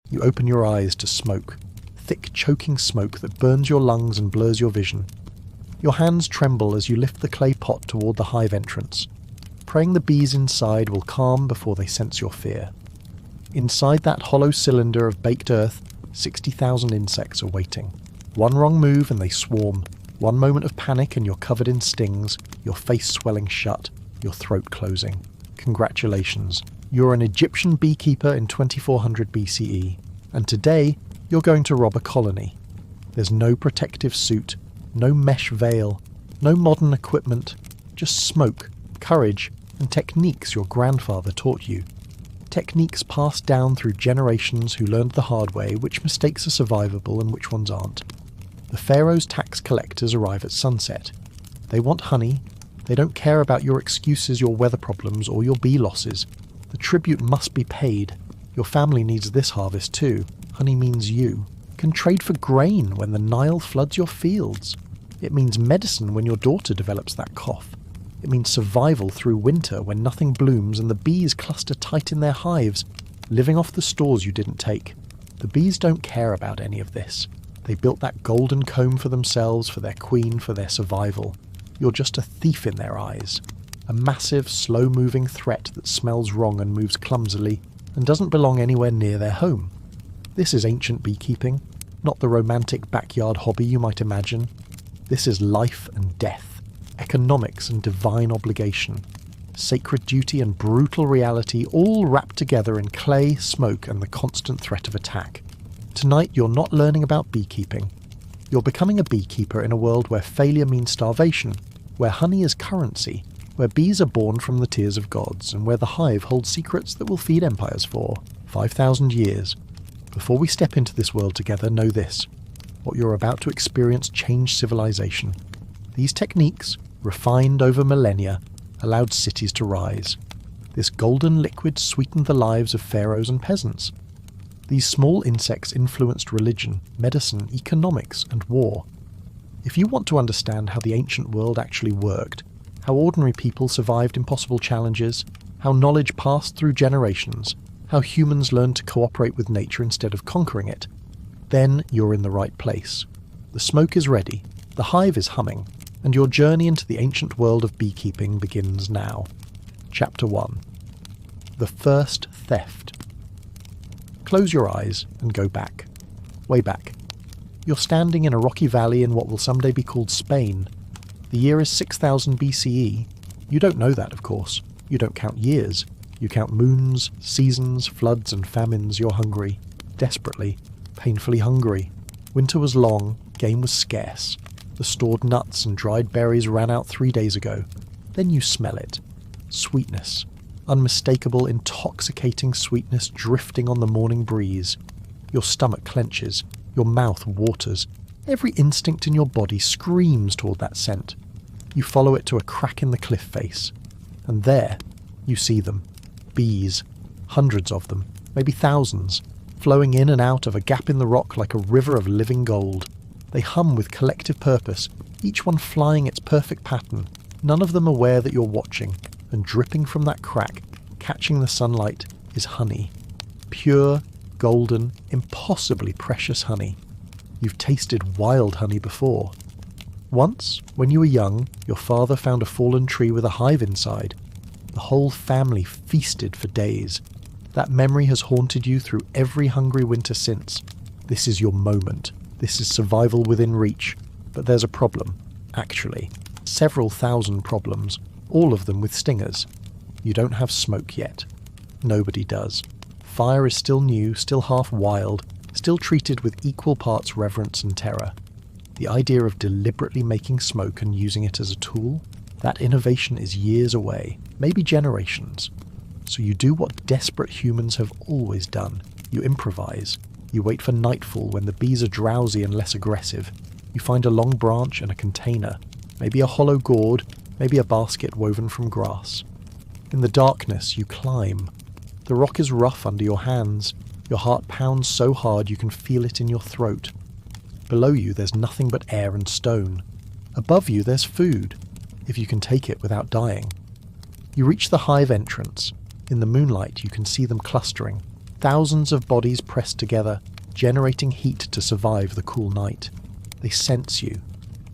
You open your eyes to smoke, thick choking smoke that burns your lungs and blurs your vision. Your hands tremble as you lift the clay pot toward the hive entrance, praying the bees inside will calm before they sense your fear. Inside that hollow cylinder of baked earth, 60,000 insects are waiting. One wrong move and they swarm. One moment of panic and you're covered in stings, your face swelling shut, your throat closing. Congratulations. You're an Egyptian beekeeper in 2400 BCE, and today you're going to rob a colony. There's no protective suit, no mesh veil, no modern equipment, just smoke, courage, and techniques your grandfather taught you. Techniques passed down through generations who learned the hard way which mistakes are survivable and which ones aren't. The Pharaoh's tax collectors arrive at sunset. They want honey. They don't care about your excuses, your weather problems, or your bee losses. The tribute must be paid. Your family needs this harvest too. Honey means you. Can trade for grain when the Nile floods your fields. It means medicine when your daughter develops that cough. It means survival through winter when nothing blooms and the bees cluster tight in their hives, living off the stores you didn't take. The bees don't care about any of this. They built that golden comb for themselves, for their queen, for their survival. You're just a thief in their eyes. A massive, slow-moving threat that smells wrong and moves clumsily and doesn't belong anywhere near their home. This is ancient beekeeping, not the romantic backyard hobby you might imagine. This is life and death, economics and divine obligation, sacred duty and brutal reality all wrapped together in clay, smoke and the constant threat of attack. Tonight you're not learning about beekeeping. You're becoming a beekeeper in a world where failure means starvation, where honey is currency, where bees are born from the tears of gods, and where the hive holds secrets that will feed empires for 5,000 years. Before we step into this world together, know this. What you're about to experience changed civilization. These techniques, refined over millennia, allowed cities to rise. This golden liquid sweetened the lives of pharaohs and peasants. These small insects influenced religion, medicine, economics, and war. If you want to understand how the ancient world actually worked, how ordinary people survived impossible challenges, how knowledge passed through generations, how humans learned to cooperate with nature instead of conquering it, then you're in the right place. The smoke is ready, the hive is humming, and your journey into the ancient world of beekeeping begins now. Chapter 1. The First Theft. Close your eyes and go back. Way back. You're standing in a rocky valley in what will someday be called Spain. The year is 6000 BCE. You don't know that, of course. You don't count years. You count moons, seasons, floods and famines. You're hungry. Desperately. Painfully hungry. Winter was long. Game was scarce. The stored nuts and dried berries ran out 3 days ago. Then you smell it. Sweetness. Unmistakable, intoxicating sweetness drifting on the morning breeze. Your stomach clenches. Your mouth waters. Every instinct in your body screams toward that scent. You follow it to a crack in the cliff face. And there, you see them. Bees. Hundreds of them. Maybe thousands. Flowing in and out of a gap in the rock like a river of living gold. They hum with collective purpose, each one flying its perfect pattern, none of them aware that you're watching, and dripping from that crack, catching the sunlight, is honey. Pure, golden, impossibly precious honey. You've tasted wild honey before. Once, when you were young, your father found a fallen tree with a hive inside. The whole family feasted for days. That memory has haunted you through every hungry winter since. This is your moment. This is survival within reach. But there's a problem, actually. Several thousand problems, all of them with stingers. You don't have smoke yet. Nobody does. Fire is still new, still half wild, still treated with equal parts reverence and terror. The idea of deliberately making smoke and using it as a tool, that innovation is years away, maybe generations. So you do what desperate humans have always done. You improvise. You wait for nightfall when the bees are drowsy and less aggressive. You find a long branch and a container, maybe a hollow gourd, maybe a basket woven from grass. In the darkness, you climb. The rock is rough under your hands. Your heart pounds so hard you can feel it in your throat. Below you, there's nothing but air and stone. Above you, there's food, if you can take it without dying. You reach the hive entrance. In the moonlight, you can see them clustering. Thousands of bodies pressed together, generating heat to survive the cool night. They sense you.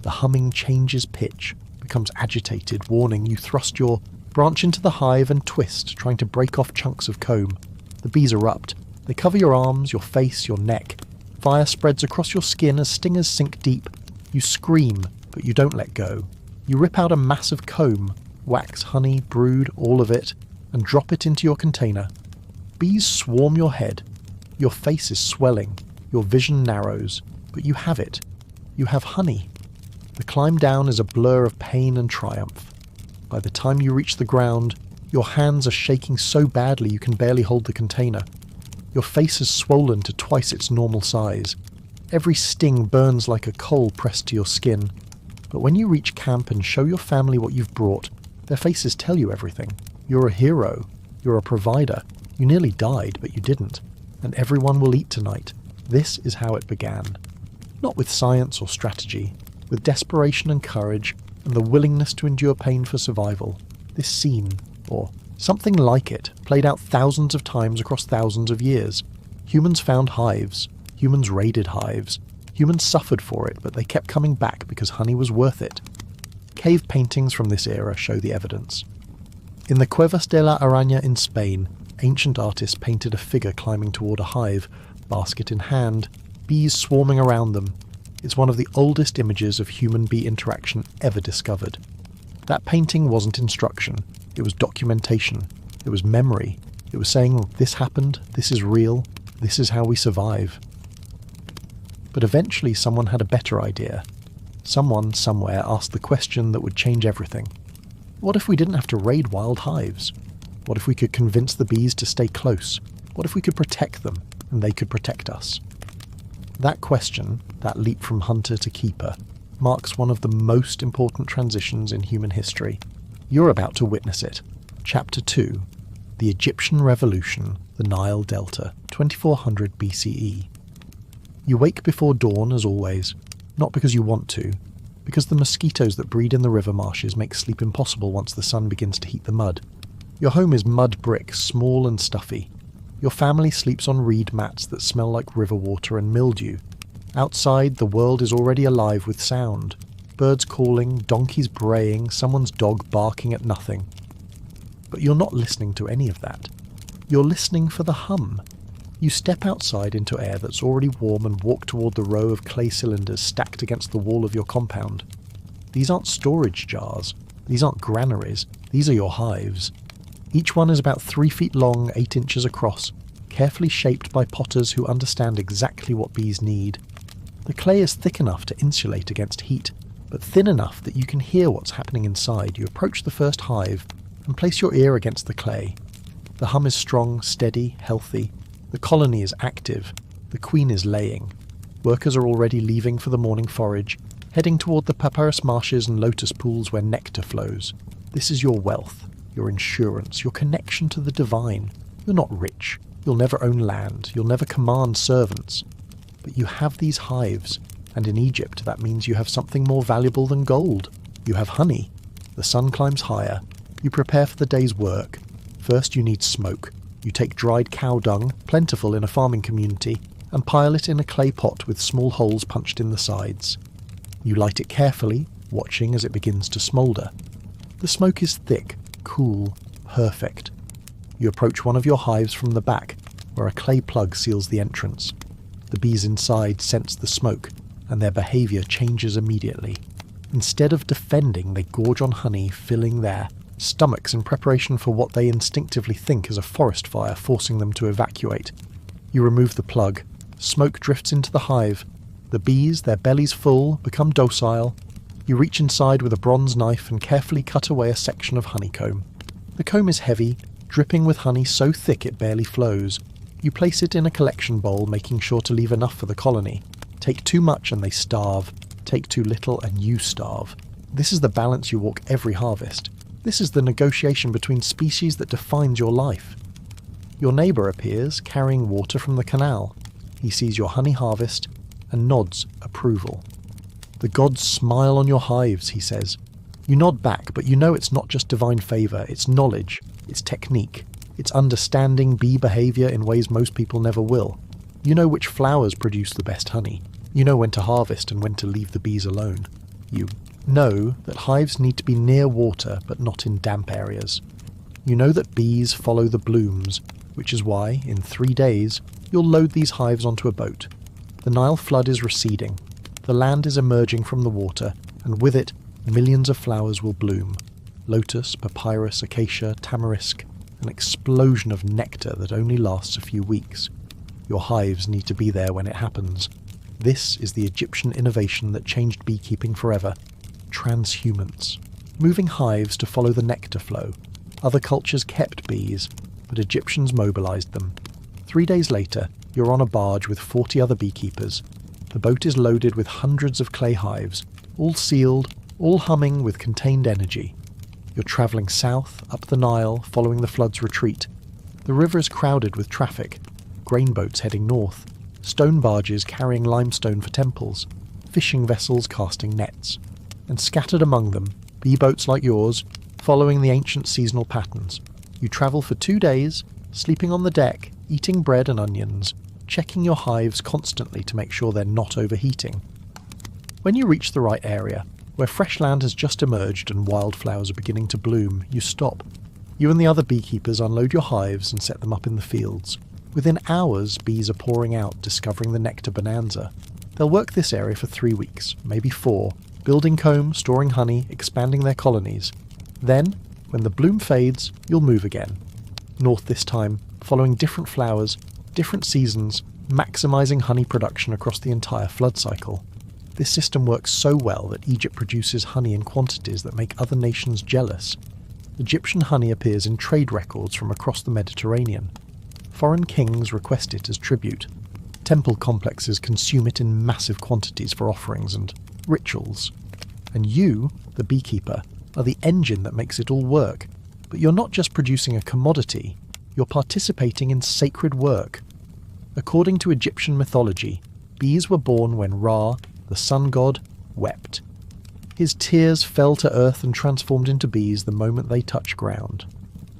The humming changes pitch, becomes agitated, warning. You thrust your branch into the hive and twist, trying to break off chunks of comb. The bees erupt. They cover your arms, your face, your neck. Fire spreads across your skin as stingers sink deep. You scream, but you don't let go. You rip out a massive comb, wax, honey, brood, all of it, and drop it into your container. Bees swarm your head. Your face is swelling. Your vision narrows. But you have it. You have honey. The climb down is a blur of pain and triumph. By the time you reach the ground, your hands are shaking so badly you can barely hold the container. Your face is swollen to twice its normal size. Every sting burns like a coal pressed to your skin. But when you reach camp and show your family what you've brought, their faces tell you everything. You're a hero. You're a provider. You nearly died, but you didn't. And everyone will eat tonight. This is how it began. Not with science or strategy, with desperation and courage, and the willingness to endure pain for survival. This scene, or something like it, played out thousands of times across thousands of years. Humans found hives. Humans raided hives. Humans suffered for it, but they kept coming back because honey was worth it. Cave paintings from this era show the evidence. In the Cuevas de la Araña in Spain, ancient artists painted a figure climbing toward a hive, basket in hand, bees swarming around them. It's one of the oldest images of human-bee interaction ever discovered. That painting wasn't instruction. It was documentation. It was memory. It was saying, this happened, this is real, this is how we survive. But eventually someone had a better idea. Someone, somewhere, asked the question that would change everything. What if we didn't have to raid wild hives? What if we could convince the bees to stay close? What if we could protect them, and they could protect us? That question, that leap from hunter to keeper, marks one of the most important transitions in human history. You're about to witness it. Chapter 2. The Egyptian Revolution, the Nile Delta, 2400 BCE. You wake before dawn, as always, not because you want to, because the mosquitoes that breed in the river marshes make sleep impossible once the sun begins to heat the mud. Your home is mud brick, small and stuffy. Your family sleeps on reed mats that smell like river water and mildew. Outside, the world is already alive with sound. Birds calling, donkeys braying, someone's dog barking at nothing. But you're not listening to any of that. You're listening for the hum. You step outside into air that's already warm and walk toward the row of clay cylinders stacked against the wall of your compound. These aren't storage jars. These aren't granaries. These are your hives. Each one is about 3 feet long, 8 inches across, carefully shaped by potters who understand exactly what bees need. The clay is thick enough to insulate against heat, but thin enough that you can hear what's happening inside. You approach the first hive and place your ear against the clay. The hum is strong, steady, healthy. The colony is active. The queen is laying. Workers are already leaving for the morning forage, heading toward the papyrus marshes and lotus pools where nectar flows. This is your wealth, your insurance, your connection to the divine. You're not rich. You'll never own land. You'll never command servants. But you have these hives, and in Egypt that means you have something more valuable than gold. You have honey. The sun climbs higher. You prepare for the day's work. First you need smoke. You take dried cow dung, plentiful in a farming community, and pile it in a clay pot with small holes punched in the sides. You light it carefully, watching as it begins to smoulder. The smoke is thick, cool, perfect. You approach one of your hives from the back, where a clay plug seals the entrance. The bees inside sense the smoke, and their behaviour changes immediately. Instead of defending, they gorge on honey, filling their stomachs in preparation for what they instinctively think is a forest fire forcing them to evacuate. You remove the plug. Smoke drifts into the hive. The bees, their bellies full, become docile. You reach inside with a bronze knife and carefully cut away a section of honeycomb. The comb is heavy, dripping with honey so thick it barely flows. You place it in a collection bowl, making sure to leave enough for the colony. Take too much and they starve. Take too little and you starve. This is the balance you walk every harvest. This is the negotiation between species that defines your life. Your neighbour appears, carrying water from the canal. He sees your honey harvest and nods approval. The gods smile on your hives, he says. You nod back, but you know it's not just divine favour, it's knowledge, it's technique. It's understanding bee behaviour in ways most people never will. You know which flowers produce the best honey. You know when to harvest and when to leave the bees alone. You know that hives need to be near water but not in damp areas. You know that bees follow the blooms, which is why, in 3 days, you'll load these hives onto a boat. The Nile flood is receding. The land is emerging from the water, and with it, millions of flowers will bloom. Lotus, papyrus, acacia, tamarisk, an explosion of nectar that only lasts a few weeks. Your hives need to be there when it happens. This is the Egyptian innovation that changed beekeeping forever. Transhumance. Moving hives to follow the nectar flow. Other cultures kept bees, but Egyptians mobilized them. 3 days later, you're on a barge with 40 other beekeepers. The boat is loaded with hundreds of clay hives, all sealed, all humming with contained energy. You're travelling south, up the Nile, following the flood's retreat. The river is crowded with traffic. Grain boats heading north, stone barges carrying limestone for temples, fishing vessels casting nets. And scattered among them, bee boats like yours, following the ancient seasonal patterns. You travel for 2 days, sleeping on the deck, eating bread and onions, checking your hives constantly to make sure they're not overheating. When you reach the right area, where fresh land has just emerged and wildflowers are beginning to bloom, you stop. You and the other beekeepers unload your hives and set them up in the fields. Within hours, bees are pouring out, discovering the nectar bonanza. They'll work this area for 3 weeks, maybe 4, building comb, storing honey, expanding their colonies. Then, when the bloom fades, you'll move again. North this time, following different flowers, different seasons, maximising honey production across the entire flood cycle. This system works so well that Egypt produces honey in quantities that make other nations jealous. Egyptian honey appears in trade records from across the Mediterranean. Foreign kings request it as tribute. Temple complexes consume it in massive quantities for offerings and rituals. And you, the beekeeper, are the engine that makes it all work. But you're not just producing a commodity, you're participating in sacred work. According to Egyptian mythology, bees were born when Ra, the sun god, wept. His tears fell to earth and transformed into bees the moment they touch ground.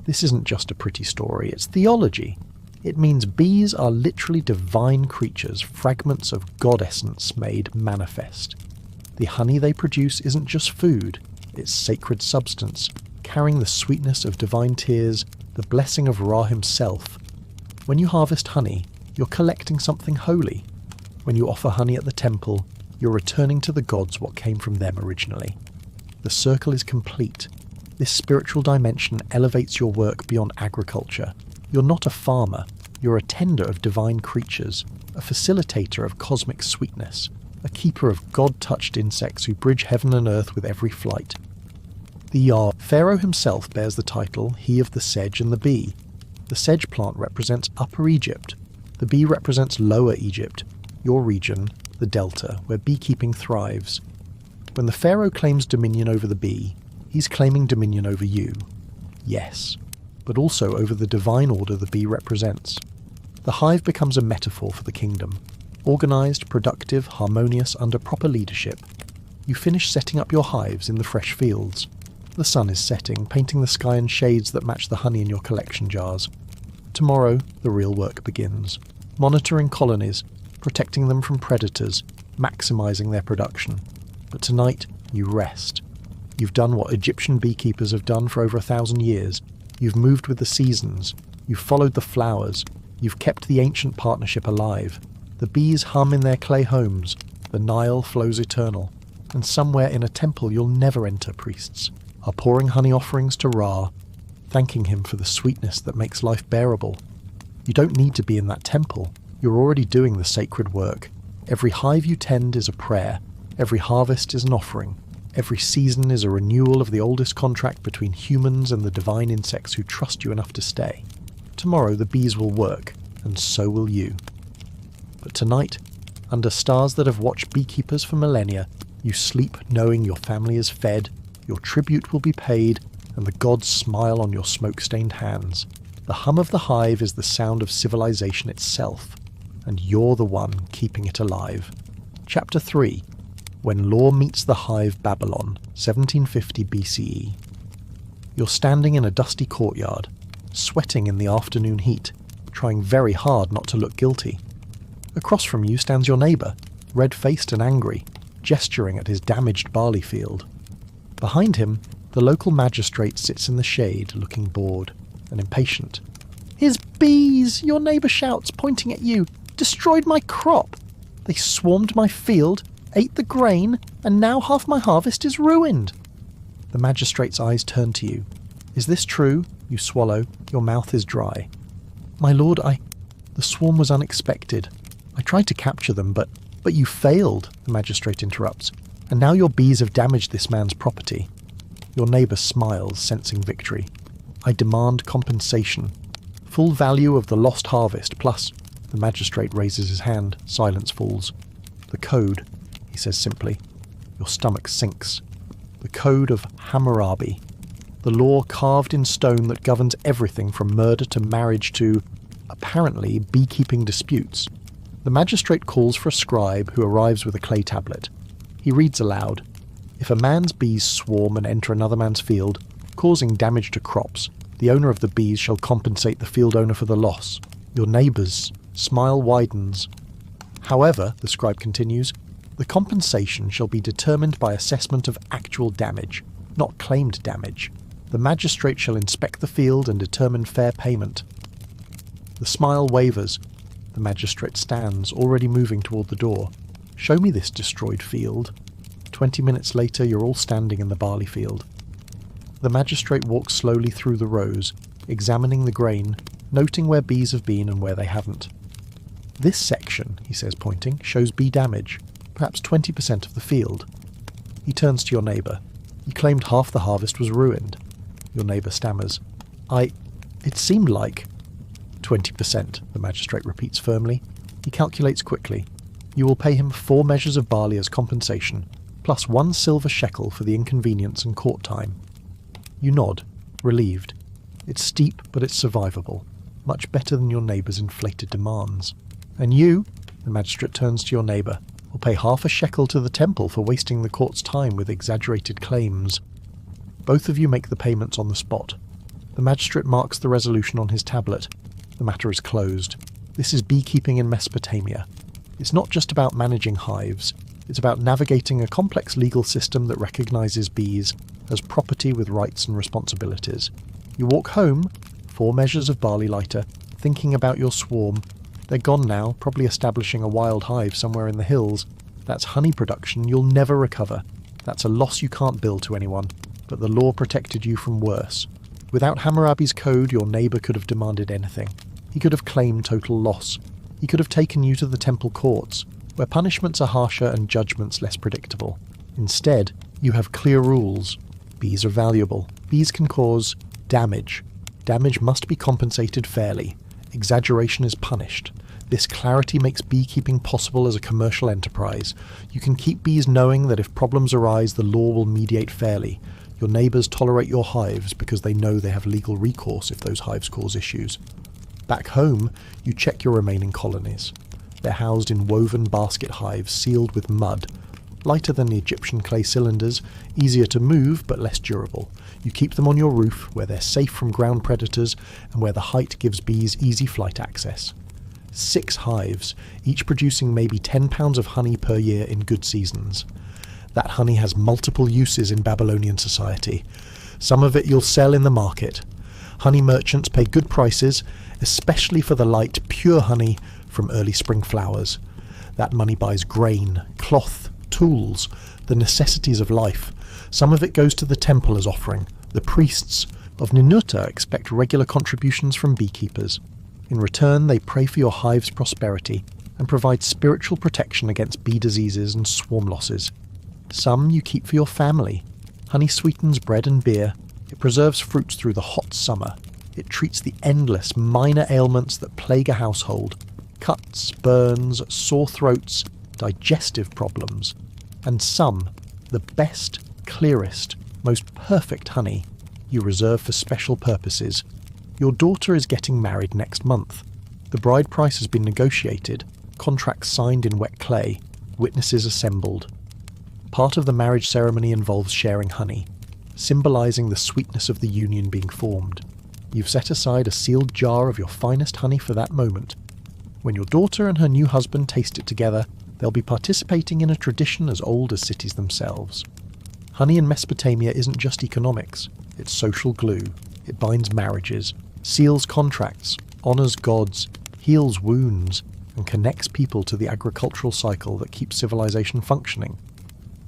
This isn't just a pretty story, it's theology. It means bees are literally divine creatures, fragments of God essence made manifest. The honey they produce isn't just food, it's sacred substance, carrying the sweetness of divine tears, the blessing of Ra himself. When you harvest honey, you're collecting something holy. When you offer honey at the temple, you're returning to the gods what came from them originally. The circle is complete. This spiritual dimension elevates your work beyond agriculture. You're not a farmer, you're a tender of divine creatures, a facilitator of cosmic sweetness, a keeper of God-touched insects who bridge heaven and earth with every flight. The Pharaoh himself bears the title, he of the sedge and the bee. The sedge plant represents Upper Egypt. The bee represents Lower Egypt, your region, the Delta, where beekeeping thrives. When the Pharaoh claims dominion over the bee, he's claiming dominion over you. Yes, but also over the divine order the bee represents. The hive becomes a metaphor for the kingdom. Organised, productive, harmonious, under proper leadership. You finish setting up your hives in the fresh fields. The sun is setting, painting the sky in shades that match the honey in your collection jars. Tomorrow, the real work begins. Monitoring colonies, protecting them from predators, maximising their production. But tonight, you rest. You've done what Egyptian beekeepers have done for over 1,000 years. You've moved with the seasons. You've followed the flowers. You've kept the ancient partnership alive. The bees hum in their clay homes. The Nile flows eternal. And somewhere in a temple you'll never enter, priests are pouring honey offerings to Ra, thanking him for the sweetness that makes life bearable. You don't need to be in that temple. You're already doing the sacred work. Every hive you tend is a prayer. Every harvest is an offering. Every season is a renewal of the oldest contract between humans and the divine insects who trust you enough to stay. Tomorrow the bees will work, and so will you. But tonight, under stars that have watched beekeepers for millennia, you sleep knowing your family is fed, your tribute will be paid, and the gods smile on your smoke-stained hands. The hum of the hive is the sound of civilization itself, and you're the one keeping it alive. Chapter 3. When Law Meets the Hive Babylon, 1750 BCE. You're standing in a dusty courtyard. sweating in the afternoon heat, trying very hard not to look guilty. Across from you stands your neighbour, red-faced and angry, gesturing at his damaged barley field. Behind him, the local magistrate sits in the shade, looking bored and impatient. "His bees!" your neighbour shouts, pointing at you. "Destroyed my crop! They swarmed my field, ate the grain, and now half my harvest is ruined." The magistrate's eyes turn to you. "Is this true?" You swallow. Your mouth is dry. "My lord, the swarm was unexpected. I tried to capture them, but you failed," the magistrate interrupts. "And now your bees have damaged this man's property." Your neighbour smiles, sensing victory. "I demand compensation. Full value of the lost harvest, plus..." The magistrate raises his hand. Silence falls. "The code," he says simply. Your stomach sinks. The code of Hammurabi. The law carved in stone that governs everything from murder to marriage to, apparently, beekeeping disputes. The magistrate calls for a scribe who arrives with a clay tablet. He reads aloud, "If a man's bees swarm and enter another man's field, causing damage to crops, the owner of the bees shall compensate the field owner for the loss." Your neighbour's smile widens. "However," the scribe continues, "the compensation shall be determined by assessment of actual damage, not claimed damage. The magistrate shall inspect the field and determine fair payment." The smile wavers. The magistrate stands, already moving toward the door. "Show me this destroyed field." 20 minutes later, you're all standing in the barley field. The magistrate walks slowly through the rows, examining the grain, noting where bees have been and where they haven't. "This section," he says, pointing, "shows bee damage, perhaps 20% of the field." He turns to your neighbour. "You claimed half the harvest was ruined." Your neighbour stammers. It seemed like..." 20%, the magistrate repeats firmly. He calculates quickly. "You will pay him 4 measures of barley as compensation, plus 1 silver shekel for the inconvenience and court time." You nod, relieved. It's steep, but it's survivable. Much better than your neighbour's inflated demands. "And you," the magistrate turns to your neighbour, "will pay half a shekel to the temple for wasting the court's time with exaggerated claims." Both of you make the payments on the spot. The magistrate marks the resolution on his tablet. The matter is closed. This is beekeeping in Mesopotamia. It's not just about managing hives. It's about navigating a complex legal system that recognises bees as property with rights and responsibilities. You walk home, 4 measures of barley lighter, thinking about your swarm. They're gone now, probably establishing a wild hive somewhere in the hills. That's honey production you'll never recover. That's a loss you can't bill to anyone. But the law protected you from worse. Without Hammurabi's code, your neighbour could have demanded anything. He could have claimed total loss. He could have taken you to the temple courts, where punishments are harsher and judgments less predictable. Instead, you have clear rules. Bees are valuable. Bees can cause damage. Damage must be compensated fairly. Exaggeration is punished. This clarity makes beekeeping possible as a commercial enterprise. You can keep bees knowing that if problems arise, the law will mediate fairly. Your neighbours tolerate your hives because they know they have legal recourse if those hives cause issues. Back home, you check your remaining colonies. They're housed in woven basket hives sealed with mud. Lighter than the Egyptian clay cylinders, easier to move but less durable. You keep them on your roof where they're safe from ground predators and where the height gives bees easy flight access. 6 hives, each producing maybe 10 pounds of honey per year in good seasons. That honey has multiple uses in Babylonian society. Some of it you'll sell in the market. Honey merchants pay good prices, especially for the light, pure honey from early spring flowers. That money buys grain, cloth, tools, the necessities of life. Some of it goes to the temple as offering. The priests of Ninurta expect regular contributions from beekeepers. In return, they pray for your hive's prosperity and provide spiritual protection against bee diseases and swarm losses. Some you keep for your family. Honey sweetens bread and beer. It preserves fruits through the hot summer. It treats the endless minor ailments that plague a household. Cuts, burns, sore throats, digestive problems. And some, the best, clearest, most perfect honey, you reserve for special purposes. Your daughter is getting married next month. The bride price has been negotiated, contracts signed in wet clay, witnesses assembled. Part of the marriage ceremony involves sharing honey, symbolising the sweetness of the union being formed. You've set aside a sealed jar of your finest honey for that moment. When your daughter and her new husband taste it together, they'll be participating in a tradition as old as cities themselves. Honey in Mesopotamia isn't just economics, it's social glue. It binds marriages, seals contracts, honours gods, heals wounds, and connects people to the agricultural cycle that keeps civilization functioning.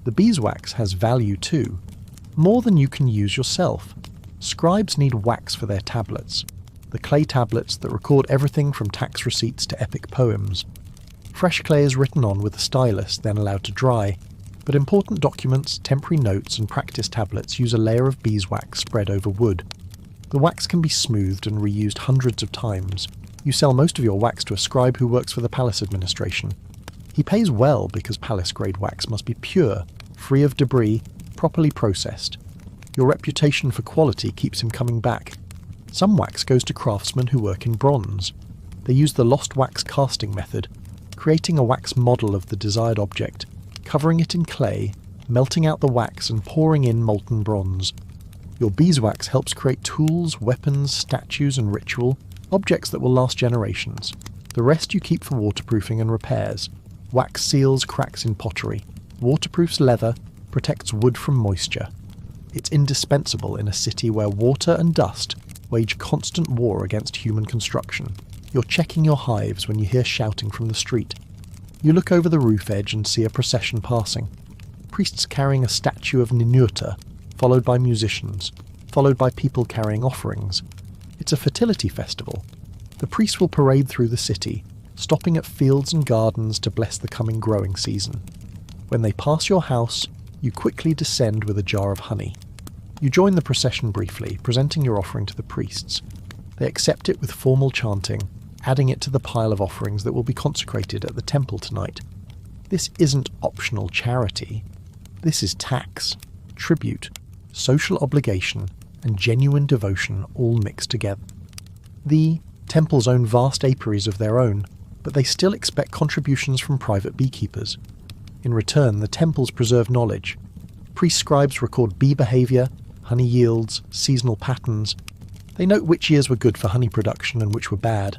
The beeswax has value too, more than you can use yourself. Scribes need wax for their tablets, the clay tablets that record everything from tax receipts to epic poems. Fresh clay is written on with a stylus, then allowed to dry, but important documents, temporary notes and practice tablets use a layer of beeswax spread over wood. The wax can be smoothed and reused hundreds of times. You sell most of your wax to a scribe who works for the palace administration. He pays well because palace-grade wax must be pure, free of debris, properly processed. Your reputation for quality keeps him coming back. Some wax goes to craftsmen who work in bronze. They use the lost wax casting method, creating a wax model of the desired object, covering it in clay, melting out the wax and pouring in molten bronze. Your beeswax helps create tools, weapons, statues and ritual, objects that will last generations. The rest you keep for waterproofing and repairs. Wax seals cracks in pottery, waterproofs leather, protects wood from moisture. It's indispensable in a city where water and dust wage constant war against human construction. You're checking your hives when you hear shouting from the street. You look over the roof edge and see a procession passing. Priests carrying a statue of Ninurta, followed by musicians, followed by people carrying offerings. It's a fertility festival. The priests will parade through the city, stopping at fields and gardens to bless the coming growing season. When they pass your house, you quickly descend with a jar of honey. You join the procession briefly, presenting your offering to the priests. They accept it with formal chanting, adding it to the pile of offerings that will be consecrated at the temple tonight. This isn't optional charity. This is tax, tribute, social obligation, and genuine devotion all mixed together. The temples own vast apiaries of their own, but they still expect contributions from private beekeepers. In return, the temples preserve knowledge. Priest scribes record bee behaviour, honey yields, seasonal patterns. They note which years were good for honey production and which were bad.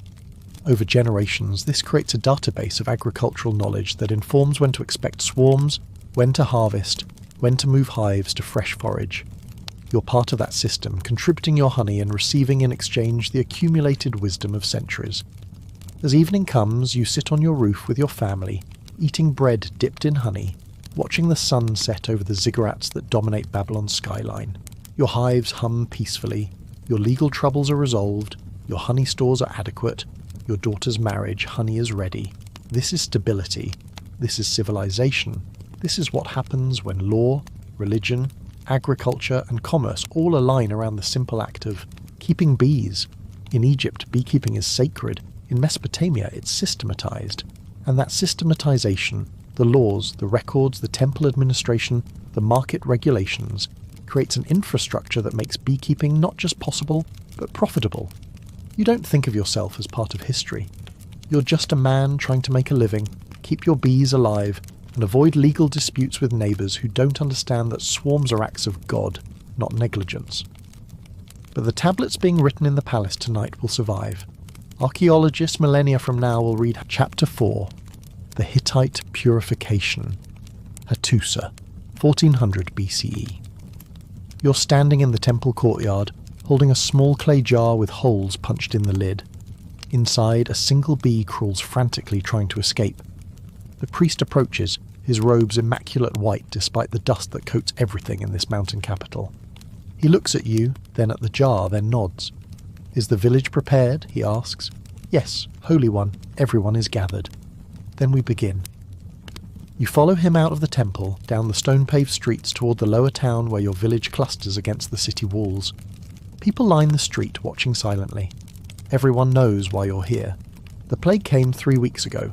Over generations, this creates a database of agricultural knowledge that informs when to expect swarms, when to harvest, when to move hives to fresh forage. You're part of that system, contributing your honey and receiving in exchange the accumulated wisdom of centuries. As evening comes, you sit on your roof with your family, eating bread dipped in honey, watching the sun set over the ziggurats that dominate Babylon's skyline. Your hives hum peacefully, your legal troubles are resolved, your honey stores are adequate, your daughter's marriage, honey is ready. This is stability. This is civilization. This is what happens when law, religion, agriculture and commerce all align around the simple act of keeping bees. In Egypt, beekeeping is sacred. In Mesopotamia, it's systematized. And that systematization, the laws, the records, the temple administration, the market regulations, creates an infrastructure that makes beekeeping not just possible, but profitable. You don't think of yourself as part of history. You're just a man trying to make a living, keep your bees alive, and avoid legal disputes with neighbours who don't understand that swarms are acts of God, not negligence. But the tablets being written in the palace tonight will survive. Archaeologists millennia from now will read Chapter 4, The Hittite Purification, Hattusa, 1400 BCE. You're standing in the temple courtyard, holding a small clay jar with holes punched in the lid. Inside, a single bee crawls frantically trying to escape. The priest approaches, his robes immaculate white despite the dust that coats everything in this mountain capital. He looks at you, then at the jar, then nods. "Is the village prepared?" he asks. "Yes, Holy One, everyone is gathered." Then we begin. You follow him out of the temple, down the stone-paved streets toward the lower town where your village clusters against the city walls. People line the street, watching silently. Everyone knows why you're here. The plague came 3 weeks ago.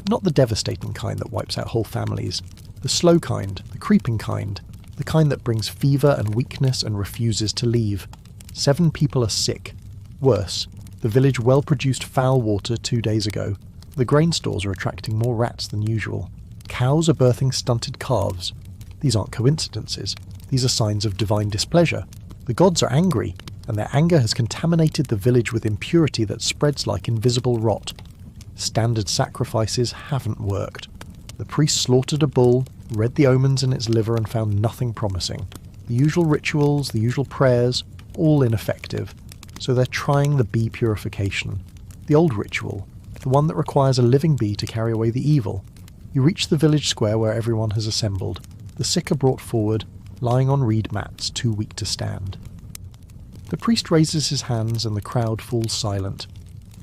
Not the devastating kind that wipes out whole families. The slow kind, the creeping kind, the kind that brings fever and weakness and refuses to leave. 7 people are sick. Worse, the village well-produced foul water 2 days ago. The grain stores are attracting more rats than usual. Cows are birthing stunted calves. These aren't coincidences. These are signs of divine displeasure. The gods are angry, and their anger has contaminated the village with impurity that spreads like invisible rot. Standard sacrifices haven't worked. The priest slaughtered a bull, read the omens in its liver and found nothing promising. The usual rituals, the usual prayers, all ineffective. So they're trying the bee purification. The old ritual, the one that requires a living bee to carry away the evil. You reach the village square where everyone has assembled. The sick are brought forward, lying on reed mats, too weak to stand. The priest raises his hands and the crowd falls silent.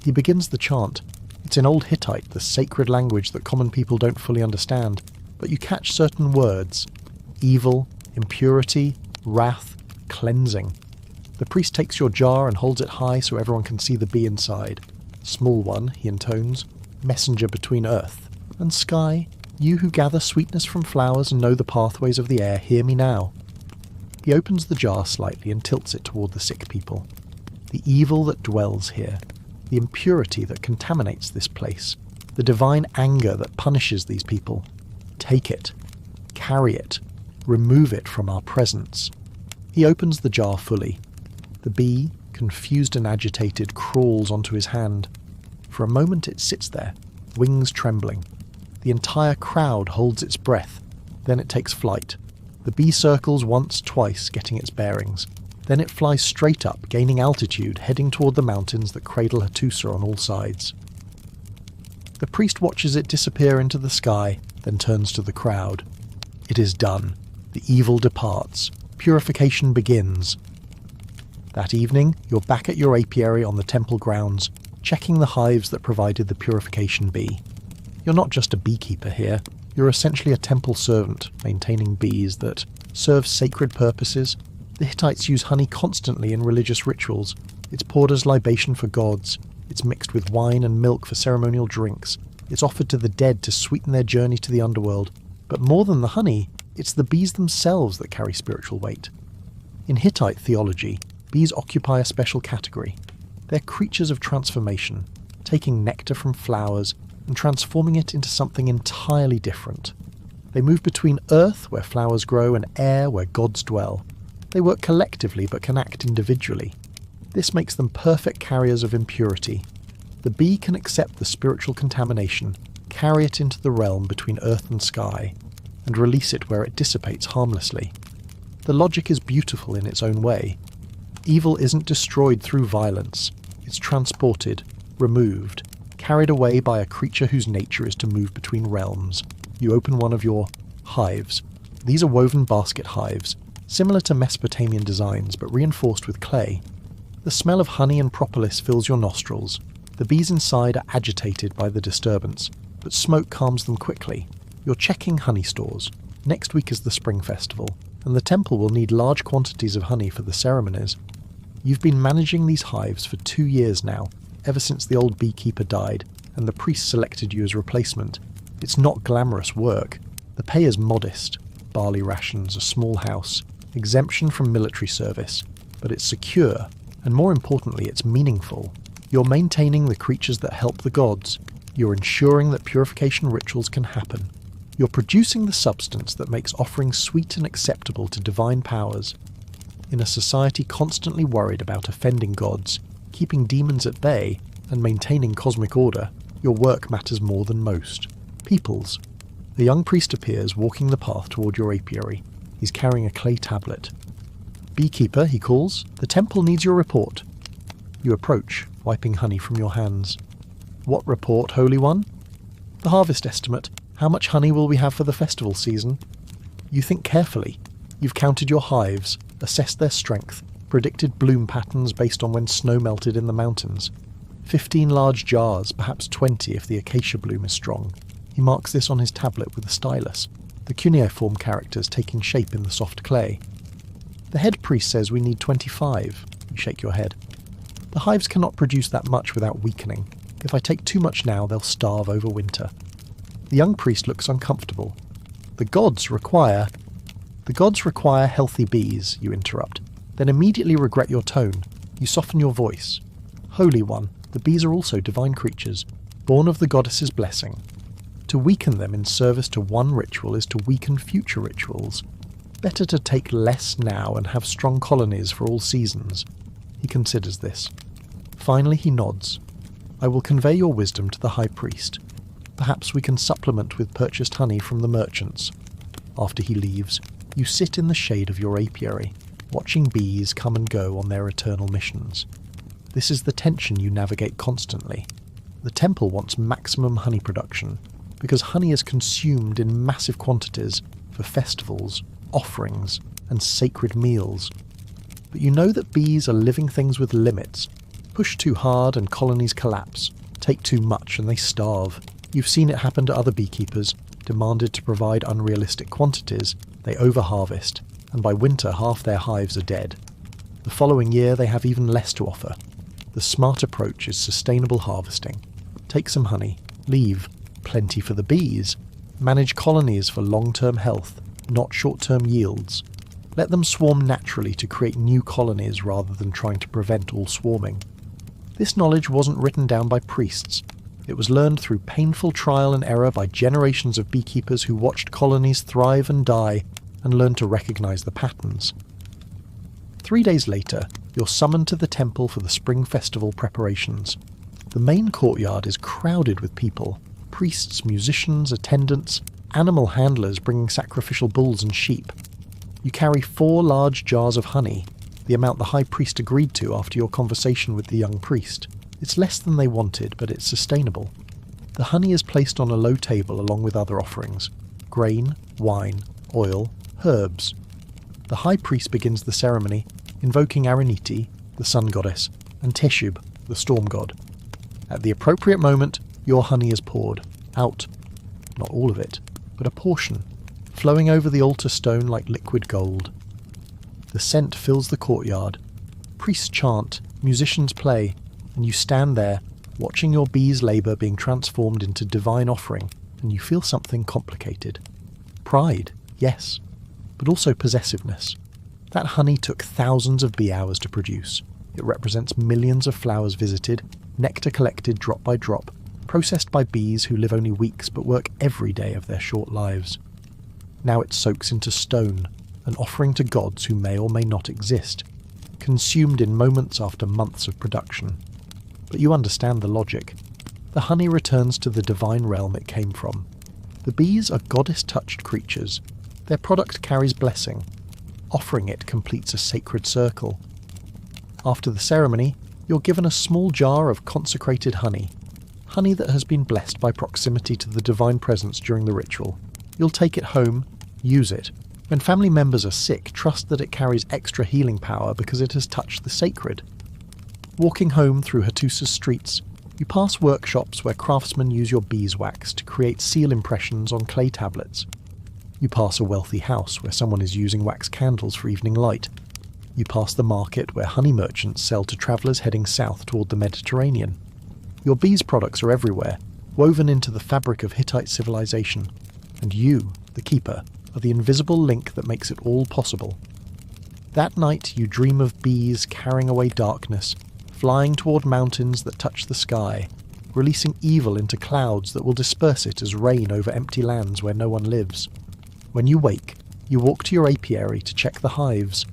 He begins the chant. It's in Old Hittite, the sacred language that common people don't fully understand, but you catch certain words. Evil, impurity, wrath, cleansing. The priest takes your jar and holds it high so everyone can see the bee inside. Small one, he intones, messenger between earth and sky, you who gather sweetness from flowers and know the pathways of the air, hear me now. He opens the jar slightly and tilts it toward the sick people. The evil that dwells here, the impurity that contaminates this place, the divine anger that punishes these people. Take it, carry it, remove it from our presence. He opens the jar fully. The bee, confused and agitated, crawls onto his hand. For a moment it sits there, wings trembling. The entire crowd holds its breath. Then it takes flight. The bee circles once, twice, getting its bearings. Then it flies straight up, gaining altitude, heading toward the mountains that cradle Hattusa on all sides. The priest watches it disappear into the sky, then turns to the crowd. It is done. The evil departs. Purification begins. That evening, you're back at your apiary on the temple grounds, checking the hives that provided the purification bee. You're not just a beekeeper here, you're essentially a temple servant, maintaining bees that serve sacred purposes. The Hittites use honey constantly in religious rituals. It's poured as libation for gods. It's mixed with wine and milk for ceremonial drinks. It's offered to the dead to sweeten their journey to the underworld. But more than the honey, it's the bees themselves that carry spiritual weight. In Hittite theology, bees occupy a special category. They're creatures of transformation, taking nectar from flowers and transforming it into something entirely different. They move between earth, where flowers grow, and air, where gods dwell. They work collectively but can act individually. This makes them perfect carriers of impurity. The bee can accept the spiritual contamination, carry it into the realm between earth and sky, and release it where it dissipates harmlessly. The logic is beautiful in its own way. Evil isn't destroyed through violence. It's transported, removed, carried away by a creature whose nature is to move between realms. You open one of your hives. These are woven basket hives, similar to Mesopotamian designs but reinforced with clay. The smell of honey and propolis fills your nostrils. The bees inside are agitated by the disturbance, but smoke calms them quickly. You're checking honey stores. Next week is the spring festival, and the temple will need large quantities of honey for the ceremonies. You've been managing these hives for 2 years now, ever since the old beekeeper died, and the priest selected you as replacement. It's not glamorous work. The pay is modest. Barley rations, a small house, exemption from military service. But it's secure, and more importantly, it's meaningful. You're maintaining the creatures that help the gods. You're ensuring that purification rituals can happen. You're producing the substance that makes offerings sweet and acceptable to divine powers. In a society constantly worried about offending gods, keeping demons at bay, and maintaining cosmic order, your work matters more than most. People's. The young priest appears, walking the path toward your apiary. He's carrying a clay tablet. Beekeeper, he calls, the temple needs your report. You approach, wiping honey from your hands. What report, Holy One? The harvest estimate. How much honey will we have for the festival season? You think carefully. You've counted your hives, assessed their strength, predicted bloom patterns based on when snow melted in the mountains. 15 large jars, perhaps 20 if the acacia bloom is strong. He marks this on his tablet with a stylus, the cuneiform characters taking shape in the soft clay. The head priest says we need 25. You shake your head. The hives cannot produce that much without weakening. If I take too much now, they'll starve over winter. The young priest looks uncomfortable. The gods require healthy bees, you interrupt. Then immediately regret your tone. You soften your voice. Holy One, the bees are also divine creatures, born of the goddess's blessing. To weaken them in service to one ritual is to weaken future rituals. Better to take less now and have strong colonies for all seasons. He considers this. Finally he nods. I will convey your wisdom to the high priest. Perhaps we can supplement with purchased honey from the merchants. After he leaves, you sit in the shade of your apiary, watching bees come and go on their eternal missions. This is the tension you navigate constantly. The temple wants maximum honey production, because honey is consumed in massive quantities for festivals, offerings, and sacred meals. But you know that bees are living things with limits. Push too hard and colonies collapse. Take too much and they starve. You've seen it happen to other beekeepers. Demanded to provide unrealistic quantities, they overharvest, and by winter half their hives are dead. The following year they have even less to offer. The smart approach is sustainable harvesting. Take some honey, leave, plenty for the bees. Manage colonies for long-term health, not short-term yields. Let them swarm naturally to create new colonies rather than trying to prevent all swarming. This knowledge wasn't written down by priests. It was learned through painful trial and error by generations of beekeepers who watched colonies thrive and die and learned to recognize the patterns. 3 days later, you're summoned to the temple for the spring festival preparations. The main courtyard is crowded with people, priests, musicians, attendants, animal handlers bringing sacrificial bulls and sheep. You carry 4 large jars of honey, the amount the high priest agreed to after your conversation with the young priest. It's less than they wanted, but it's sustainable. The honey is placed on a low table along with other offerings: grain, wine, oil, herbs. The high priest begins the ceremony, invoking Araniti, the sun goddess, and Teshub, the storm god. At the appropriate moment, your honey is poured, out. Not all of it, but a portion, flowing over the altar stone like liquid gold. The scent fills the courtyard. Priests chant, musicians play, and you stand there, watching your bees' labour being transformed into divine offering, and you feel something complicated. Pride, yes, but also possessiveness. That honey took thousands of bee hours to produce. It represents millions of flowers visited, nectar collected drop by drop, processed by bees who live only weeks but work every day of their short lives. Now it soaks into stone, an offering to gods who may or may not exist, consumed in moments after months of production. But you understand the logic. The honey returns to the divine realm it came from. The bees are goddess-touched creatures. Their product carries blessing. Offering it completes a sacred circle. After the ceremony, you're given a small jar of consecrated honey. Honey that has been blessed by proximity to the divine presence during the ritual. You'll take it home, use it. When family members are sick, trust that it carries extra healing power because it has touched the sacred. Walking home through Hattusa's streets, you pass workshops where craftsmen use your beeswax to create seal impressions on clay tablets. You pass a wealthy house where someone is using wax candles for evening light. You pass the market where honey merchants sell to travellers heading south toward the Mediterranean. Your bees' products are everywhere, woven into the fabric of Hittite civilization, and you, the keeper, are the invisible link that makes it all possible. That night you dream of bees carrying away darkness, flying toward mountains that touch the sky, releasing evil into clouds that will disperse it as rain over empty lands where no one lives. When you wake, you walk to your apiary to check the hives.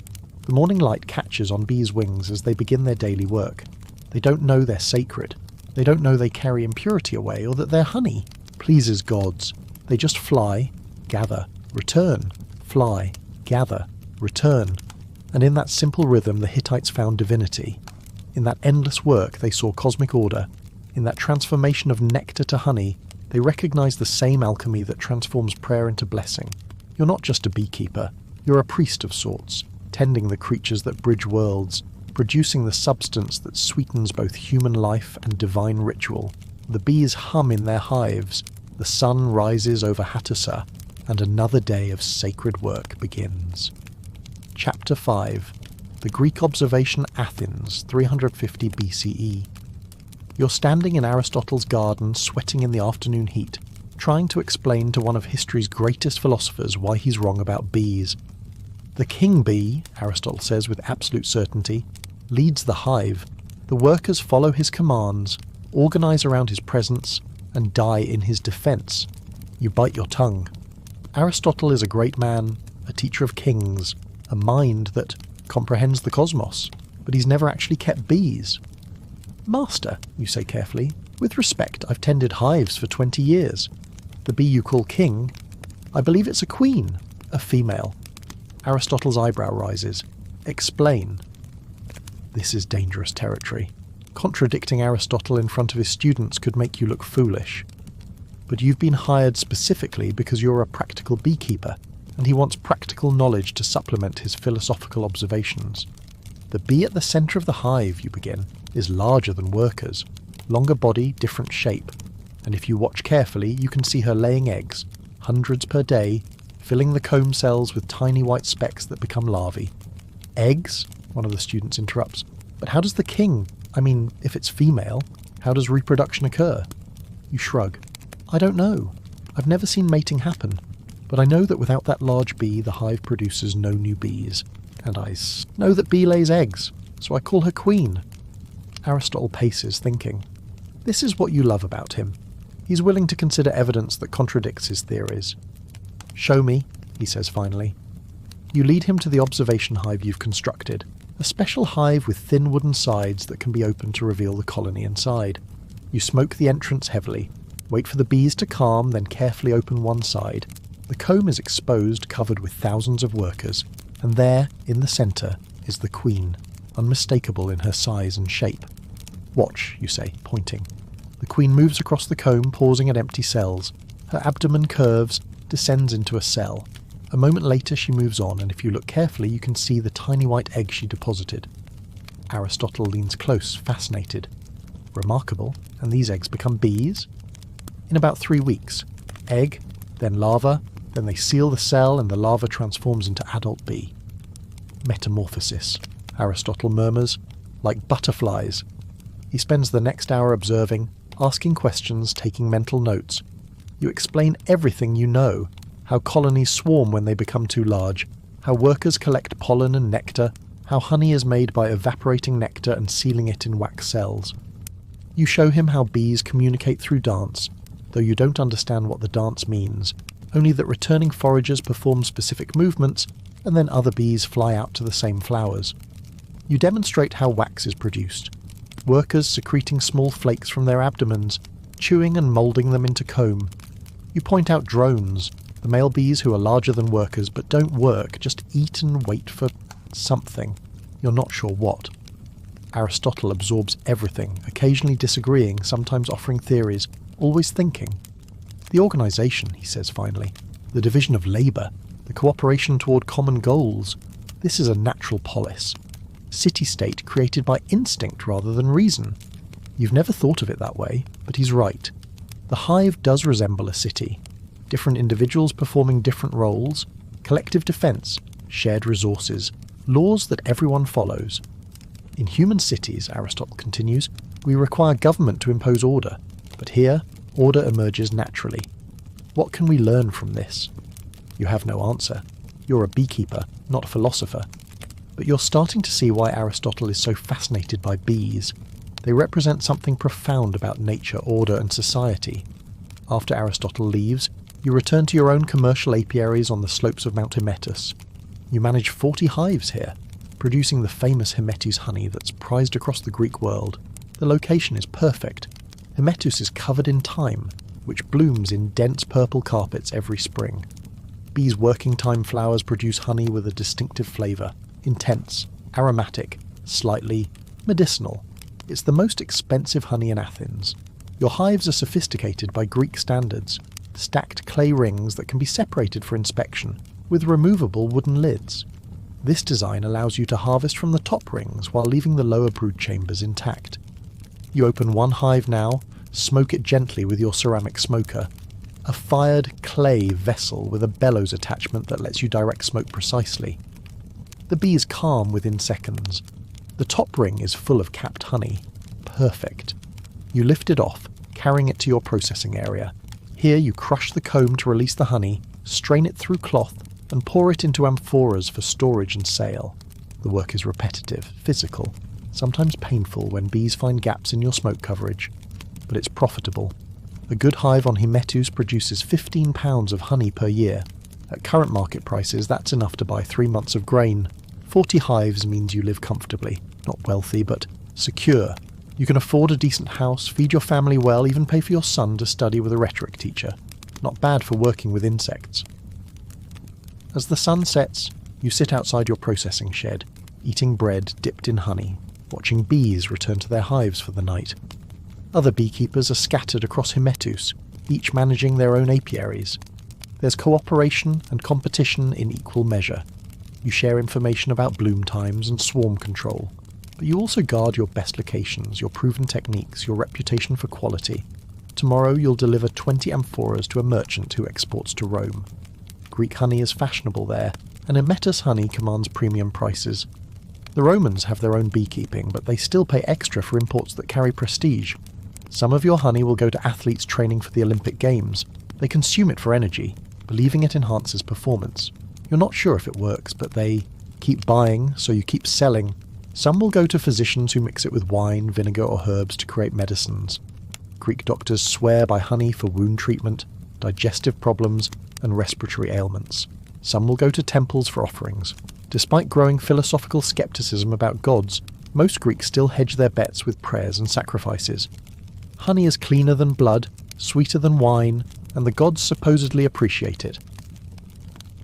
The morning light catches on bees' wings as they begin their daily work. They don't know they're sacred. They don't know they carry impurity away or that their honey pleases gods. They just fly, gather, return, fly, gather, return. And in that simple rhythm the Hittites found divinity. In that endless work they saw cosmic order. In that transformation of nectar to honey, they recognized the same alchemy that transforms prayer into blessing. You're not just a beekeeper, you're a priest of sorts, tending the creatures that bridge worlds, producing the substance that sweetens both human life and divine ritual. The bees hum in their hives, the sun rises over Hattusa, and another day of sacred work begins. Chapter 5. The Greek observation Athens, 350 BCE. You're standing in Aristotle's garden, sweating in the afternoon heat, trying to explain to one of history's greatest philosophers why he's wrong about bees. The king bee, Aristotle says with absolute certainty, leads the hive. The workers follow his commands, organize around his presence, and die in his defense. You bite your tongue. Aristotle is a great man, a teacher of kings, a mind that comprehends the cosmos. but he's never actually kept bees. Master, you say carefully, with respect, I've tended hives for 20 years. The bee you call king, I believe it's a queen, a female. Aristotle's eyebrow rises. Explain. This is dangerous territory. Contradicting Aristotle in front of his students could make you look foolish. But you've been hired specifically because you're a practical beekeeper, and he wants practical knowledge to supplement his philosophical observations. The bee at the centre of the hive, you begin, is larger than workers. Longer body, different shape. And if you watch carefully, you can see her laying eggs, hundreds per day, filling the comb cells with tiny white specks that become larvae. Eggs? One of the students interrupts. But how does the king, if it's female, how does reproduction occur? You shrug. I don't know. I've never seen mating happen. But I know that without that large bee, the hive produces no new bees. And I know that bee lays eggs, so I call her queen. Aristotle paces, thinking. This is what you love about him. He's willing to consider evidence that contradicts his theories. Show me, he says finally. You lead him to the observation hive you've constructed, a special hive with thin wooden sides that can be opened to reveal the colony inside. You smoke the entrance heavily, wait for the bees to calm, then carefully open one side. The comb is exposed, covered with thousands of workers, and there, in the centre, is the queen, unmistakable in her size and shape. Watch, you say, pointing. The queen moves across the comb, pausing at empty cells. Her abdomen curves, descends into a cell. A moment later she moves on, and if you look carefully you can see the tiny white egg she deposited. Aristotle leans close, fascinated. Remarkable, and these eggs become bees? In about 3 weeks. Egg, then larva, then they seal the cell and the larva transforms into adult bee. Metamorphosis, Aristotle murmurs, like butterflies. He spends the next hour observing, asking questions, taking mental notes. You explain everything you know, how colonies swarm when they become too large, how workers collect pollen and nectar, how honey is made by evaporating nectar and sealing it in wax cells. You show him how bees communicate through dance, though you don't understand what the dance means, only that returning foragers perform specific movements, and then other bees fly out to the same flowers. You demonstrate how wax is produced. Workers secreting small flakes from their abdomens, chewing and moulding them into comb. You point out drones, the male bees who are larger than workers but don't work, just eat and wait for something. You're not sure what. Aristotle absorbs everything, occasionally disagreeing, sometimes offering theories, always thinking. The organisation, he says finally, the division of labour, the cooperation toward common goals, this is a natural polis. City-state created by instinct rather than reason. You've never thought of it that way, but he's right. The hive does resemble a city. Different individuals performing different roles, collective defence, shared resources, laws that everyone follows. In human cities, Aristotle continues, we require government to impose order, but here, order emerges naturally. What can we learn from this? You have no answer. You're a beekeeper, not a philosopher. But you're starting to see why Aristotle is so fascinated by bees. They represent something profound about nature, order, and society. After Aristotle leaves, you return to your own commercial apiaries on the slopes of Mount Hymettus. You manage 40 hives here, producing the famous Hymettus honey that's prized across the Greek world. The location is perfect. Hymettus is covered in thyme, which blooms in dense purple carpets every spring. Bees' working time flowers produce honey with a distinctive flavour, intense, aromatic, slightly medicinal. It's the most expensive honey in Athens. Your hives are sophisticated by Greek standards, stacked clay rings that can be separated for inspection, with removable wooden lids. This design allows you to harvest from the top rings while leaving the lower brood chambers intact. You open one hive now, smoke it gently with your ceramic smoker, a fired clay vessel with a bellows attachment that lets you direct smoke precisely. The bees calm within seconds. The top ring is full of capped honey. Perfect. You lift it off, carrying it to your processing area. Here you crush the comb to release the honey, strain it through cloth, and pour it into amphoras for storage and sale. The work is repetitive, physical, sometimes painful when bees find gaps in your smoke coverage. But it's profitable. A good hive on Hymettus produces 15 pounds of honey per year. At current market prices, that's enough to buy 3 months of grain. 40 hives means you live comfortably, not wealthy, but secure. You can afford a decent house, feed your family well, even pay for your son to study with a rhetoric teacher. Not bad for working with insects. As the sun sets, you sit outside your processing shed, eating bread dipped in honey, watching bees return to their hives for the night. Other beekeepers are scattered across Hymettus, each managing their own apiaries. There's cooperation and competition in equal measure. You share information about bloom times and swarm control, but you also guard your best locations, your proven techniques, your reputation for quality. Tomorrow you'll deliver 20 amphoras to a merchant who exports to Rome. Greek honey is fashionable there, and Hymettus honey commands premium prices. The Romans have their own beekeeping, but they still pay extra for imports that carry prestige. Some of your honey will go to athletes training for the Olympic Games. They consume it for energy, believing it enhances performance. You're not sure if it works, but they keep buying, so you keep selling. Some will go to physicians who mix it with wine, vinegar or herbs to create medicines. Greek doctors swear by honey for wound treatment, digestive problems and respiratory ailments. Some will go to temples for offerings. Despite growing philosophical skepticism about gods, most Greeks still hedge their bets with prayers and sacrifices. Honey is cleaner than blood, sweeter than wine, and the gods supposedly appreciate it.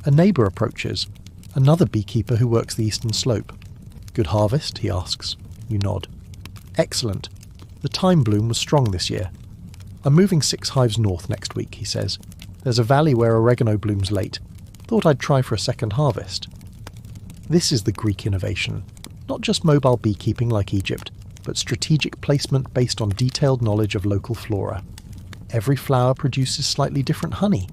A neighbour approaches, another beekeeper who works the eastern slope. "Good harvest?" he asks. You nod. "Excellent. The thyme bloom was strong this year. I'm moving 6 hives north next week," he says. "There's a valley where oregano blooms late. Thought I'd try for a second harvest." This is the Greek innovation. Not just mobile beekeeping like Egypt, but strategic placement based on detailed knowledge of local flora. Every flower produces slightly different honey.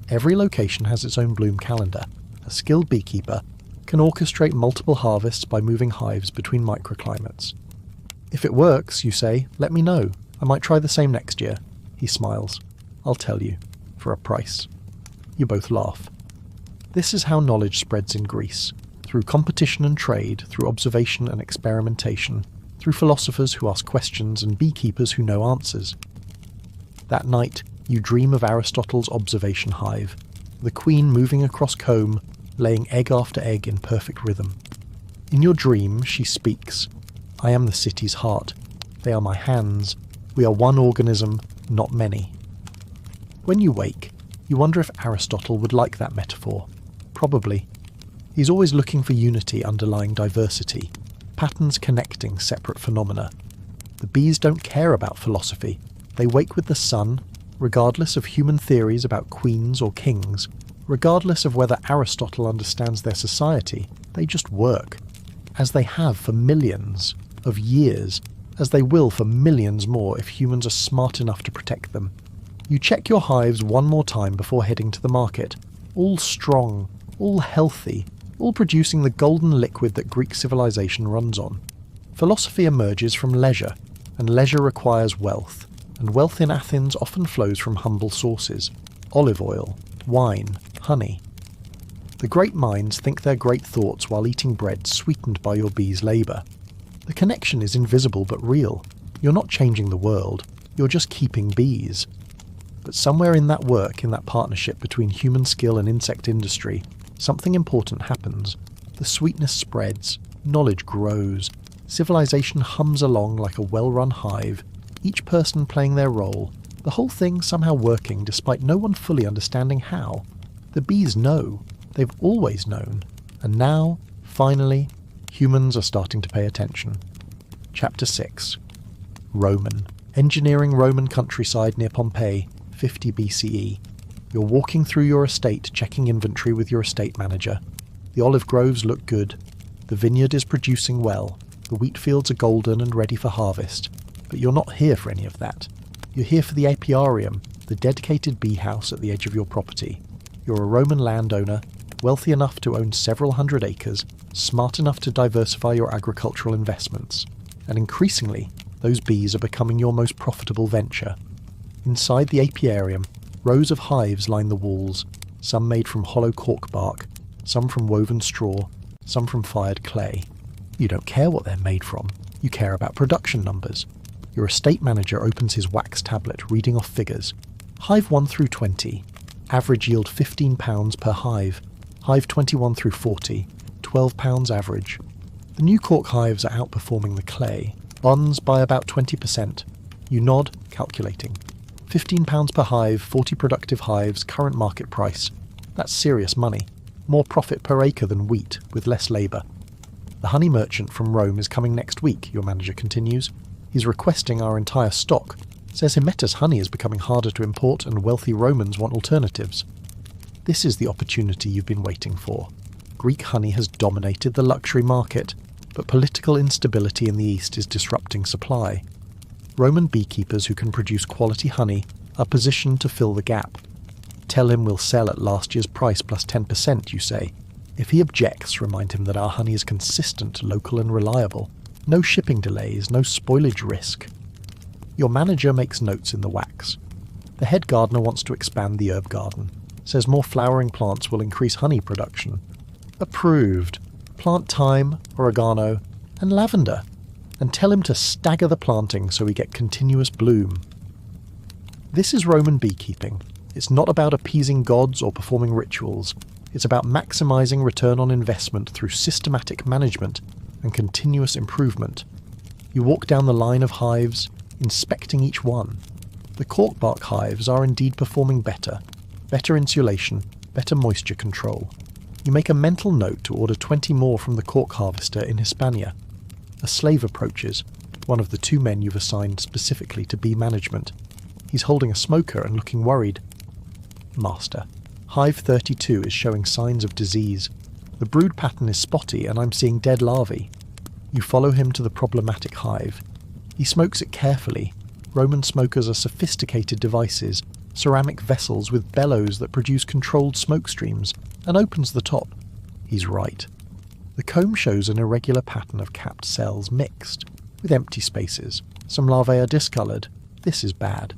Every location has its own bloom calendar. A skilled beekeeper can orchestrate multiple harvests by moving hives between microclimates. "If it works," you say, "let me know. I might try the same next year." He smiles. "I'll tell you. For a price." You both laugh. This is how knowledge spreads in Greece. Through competition and trade, through observation and experimentation, through philosophers who ask questions and beekeepers who know answers. That night, you dream of Aristotle's observation hive, the queen moving across comb, laying egg after egg in perfect rhythm. In your dream, she speaks. "I am the city's heart. They are my hands. We are one organism, not many." When you wake, you wonder if Aristotle would like that metaphor. Probably. He's always looking for unity underlying diversity, patterns connecting separate phenomena. The bees don't care about philosophy. They wake with the sun, regardless of human theories about queens or kings, regardless of whether Aristotle understands their society. They just work, as they have for millions of years, as they will for millions more if humans are smart enough to protect them. You check your hives one more time before heading to the market, all strong, all healthy, all producing the golden liquid that Greek civilization runs on. Philosophy emerges from leisure, and leisure requires wealth, and wealth in Athens often flows from humble sources: olive oil, wine, honey. The great minds think their great thoughts while eating bread sweetened by your bees' labour. The connection is invisible but real. You're not changing the world, you're just keeping bees. But somewhere in that work, in that partnership between human skill and insect industry, something important happens. The sweetness spreads, knowledge grows, civilization hums along like a well-run hive, each person playing their role, the whole thing somehow working despite no one fully understanding how. The bees know, they've always known, and now, finally, humans are starting to pay attention. Chapter 6. Roman. Engineering Roman countryside near Pompeii, 50 BCE. You're walking through your estate, checking inventory with your estate manager. The olive groves look good. The vineyard is producing well. The wheat fields are golden and ready for harvest. But you're not here for any of that. You're here for the apiarium, the dedicated bee house at the edge of your property. You're a Roman landowner, wealthy enough to own several hundred acres, smart enough to diversify your agricultural investments. And increasingly, those bees are becoming your most profitable venture. Inside the apiarium, rows of hives line the walls, some made from hollow cork bark, some from woven straw, some from fired clay. You don't care what they're made from. You care about production numbers. Your estate manager opens his wax tablet, reading off figures. Hive 1 through 20. Average yield £15 per hive. Hive 21 through 40. £12 average. The new cork hives are outperforming the clay, bonds by about 20%. You nod, calculating. £15 per hive, 40 productive hives, current market price. That's serious money. More profit per acre than wheat, with less labour. The honey merchant from Rome is coming next week, your manager continues. He's requesting our entire stock. Says Hymettus honey is becoming harder to import and wealthy Romans want alternatives. This is the opportunity you've been waiting for. Greek honey has dominated the luxury market, but political instability in the east is disrupting supply. Roman beekeepers who can produce quality honey are positioned to fill the gap. Tell him we'll sell at last year's price plus 10%, you say. If he objects, remind him that our honey is consistent, local and reliable. No shipping delays, no spoilage risk. Your manager makes notes in the wax. The head gardener wants to expand the herb garden. Says more flowering plants will increase honey production. Approved. Plant thyme, oregano, and lavender. And tell him to stagger the planting so we get continuous bloom. This is Roman beekeeping. It's not about appeasing gods or performing rituals. It's about maximising return on investment through systematic management and continuous improvement. You walk down the line of hives, inspecting each one. The corkbark hives are indeed performing better. Better insulation, better moisture control. You make a mental note to order 20 more from the cork harvester in Hispania. A slave approaches, one of the 2 men you've assigned specifically to bee management. He's holding a smoker and looking worried. Master, hive 32 is showing signs of disease. The brood pattern is spotty and I'm seeing dead larvae. You follow him to the problematic hive. He smokes it carefully. Roman smokers are sophisticated devices, ceramic vessels with bellows that produce controlled smoke streams, and opens the top. He's right. The comb shows an irregular pattern of capped cells mixed, with empty spaces. Some larvae are discoloured. This is bad.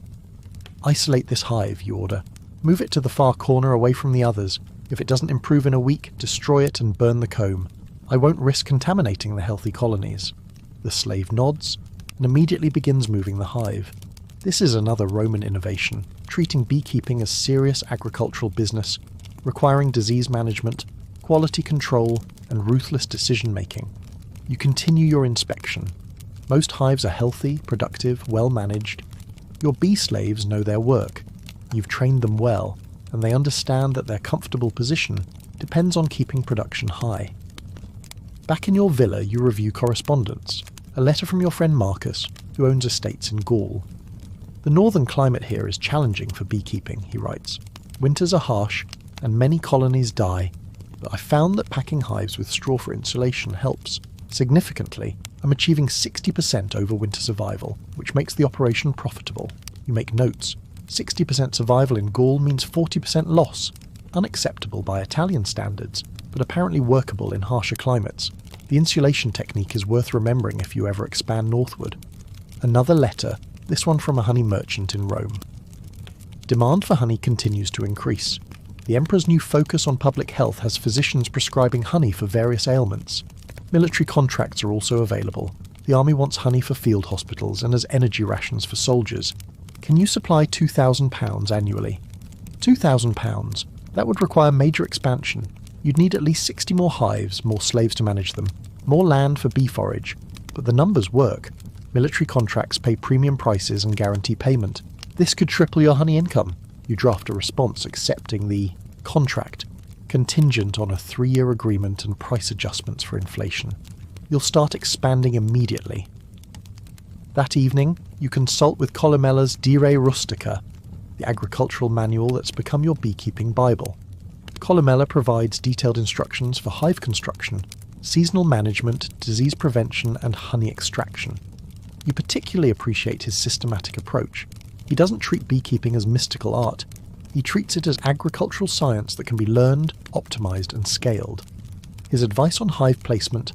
Isolate this hive, you order. Move it to the far corner away from the others. If it doesn't improve in a week, destroy it and burn the comb. I won't risk contaminating the healthy colonies. The slave nods and immediately begins moving the hive. This is another Roman innovation, treating beekeeping as serious agricultural business, requiring disease management, quality control, and ruthless decision-making. You continue your inspection. Most hives are healthy, productive, well-managed. Your bee slaves know their work. You've trained them well, and they understand that their comfortable position depends on keeping production high. Back in your villa, you review correspondence. A letter from your friend Marcus, who owns estates in Gaul. The northern climate here is challenging for beekeeping, he writes. Winters are harsh, and many colonies die, but I found that packing hives with straw for insulation helps. Significantly, I'm achieving 60% over winter survival, which makes the operation profitable. You make notes. 60% survival in Gaul means 40% loss. Unacceptable by Italian standards, but apparently workable in harsher climates. The insulation technique is worth remembering if you ever expand northward. Another letter, this one from a honey merchant in Rome. Demand for honey continues to increase. The emperor's new focus on public health has physicians prescribing honey for various ailments. Military contracts are also available. The army wants honey for field hospitals and as energy rations for soldiers. Can you supply £2,000 annually? £2,000? That would require major expansion. You'd need at least 60 more hives, more slaves to manage them, more land for bee forage. But the numbers work. Military contracts pay premium prices and guarantee payment. This could triple your honey income. You draft a response accepting the contract, contingent on a 3-year agreement and price adjustments for inflation. You'll start expanding immediately. That evening, you consult with Columella's De Re Rustica, the agricultural manual that's become your beekeeping Bible. Columella provides detailed instructions for hive construction, seasonal management, disease prevention, and honey extraction. You particularly appreciate his systematic approach. He doesn't treat beekeeping as mystical art. He treats it as agricultural science that can be learned, optimized, and scaled. His advice on hive placement: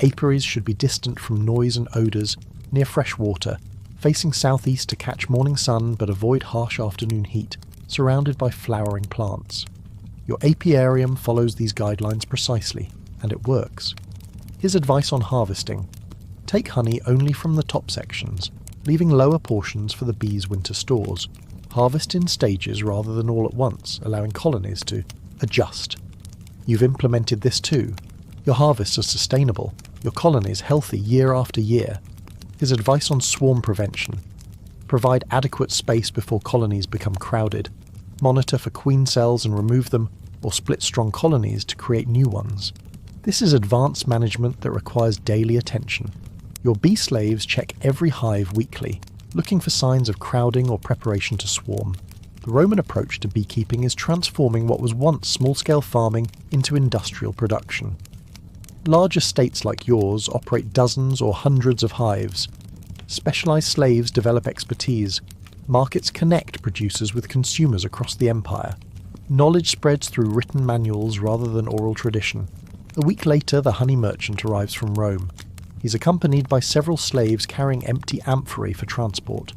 apiaries should be distant from noise and odours, near fresh water, facing southeast to catch morning sun but avoid harsh afternoon heat, surrounded by flowering plants. Your apiarium follows these guidelines precisely, and it works. His advice on harvesting: take honey only from the top sections, leaving lower portions for the bees' winter stores. Harvest in stages rather than all at once, allowing colonies to adjust. You've implemented this too. Your harvests are sustainable, your colonies healthy year after year. His advice on swarm prevention: provide adequate space before colonies become crowded, monitor for queen cells and remove them, or split strong colonies to create new ones. This is advanced management that requires daily attention. Your bee slaves check every hive weekly, looking for signs of crowding or preparation to swarm. The Roman approach to beekeeping is transforming what was once small-scale farming into industrial production. Large estates like yours operate dozens or hundreds of hives. Specialized slaves develop expertise. Markets connect producers with consumers across the empire. Knowledge spreads through written manuals rather than oral tradition. A week later, the honey merchant arrives from Rome. He's accompanied by several slaves carrying empty amphorae for transport.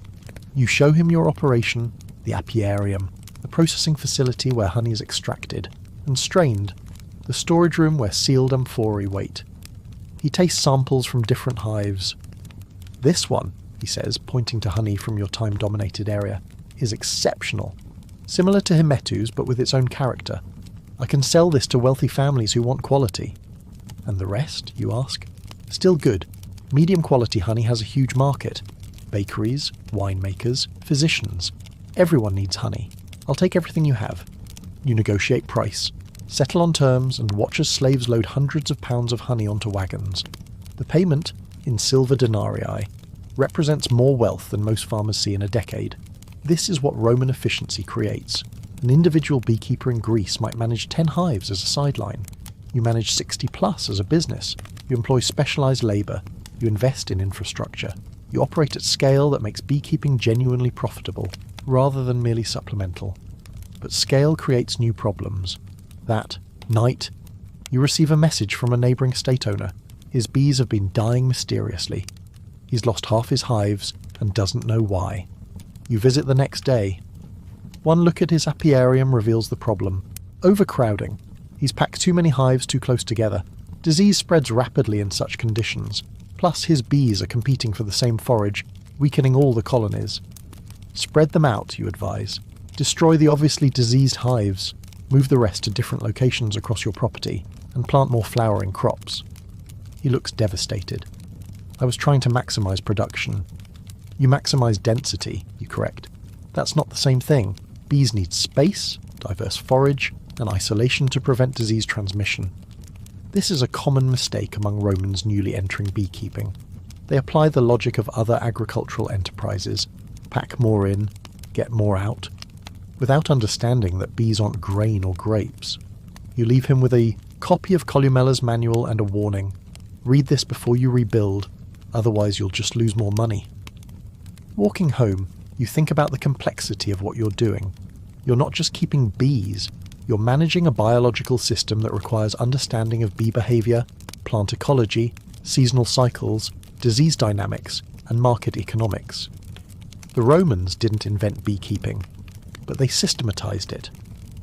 You show him your operation, the apiarium, the processing facility where honey is extracted and strained, the storage room where sealed amphorae wait. He tastes samples from different hives. This one, he says, pointing to honey from your time-dominated area, is exceptional. Similar to Himetu's, but with its own character. I can sell this to wealthy families who want quality. And the rest, you ask? Still good. Medium quality honey has a huge market. Bakeries, winemakers, physicians. Everyone needs honey. I'll take everything you have. You negotiate price, settle on terms, and watch as slaves load hundreds of pounds of honey onto wagons. The payment, in silver denarii, represents more wealth than most farmers see in a decade. This is what Roman efficiency creates. An individual beekeeper in Greece might manage 10 hives as a sideline. You manage 60 plus as a business. You employ specialized labor. You invest in infrastructure. You operate at scale that makes beekeeping genuinely profitable, rather than merely supplemental. But scale creates new problems. That night, you receive a message from a neighbouring estate owner. His bees have been dying mysteriously. He's lost half his hives and doesn't know why. You visit the next day. One look at his apiarium reveals the problem. Overcrowding. He's packed too many hives too close together. Disease spreads rapidly in such conditions. Plus his bees are competing for the same forage, weakening all the colonies. Spread them out, you advise. Destroy the obviously diseased hives. Move the rest to different locations across your property, and plant more flowering crops. He looks devastated. I was trying to maximize production. You maximize density, you correct. That's not the same thing. Bees need space, diverse forage, and isolation to prevent disease transmission. This is a common mistake among Romans newly entering beekeeping. They apply the logic of other agricultural enterprises: pack more in, get more out, without understanding that bees aren't grain or grapes. You leave him with a copy of Columella's manual and a warning. Read this before you rebuild, otherwise you'll just lose more money. Walking home, you think about the complexity of what you're doing. You're not just keeping bees, you're managing a biological system that requires understanding of bee behaviour, plant ecology, seasonal cycles, disease dynamics, and market economics. The Romans didn't invent beekeeping, but they systematized it.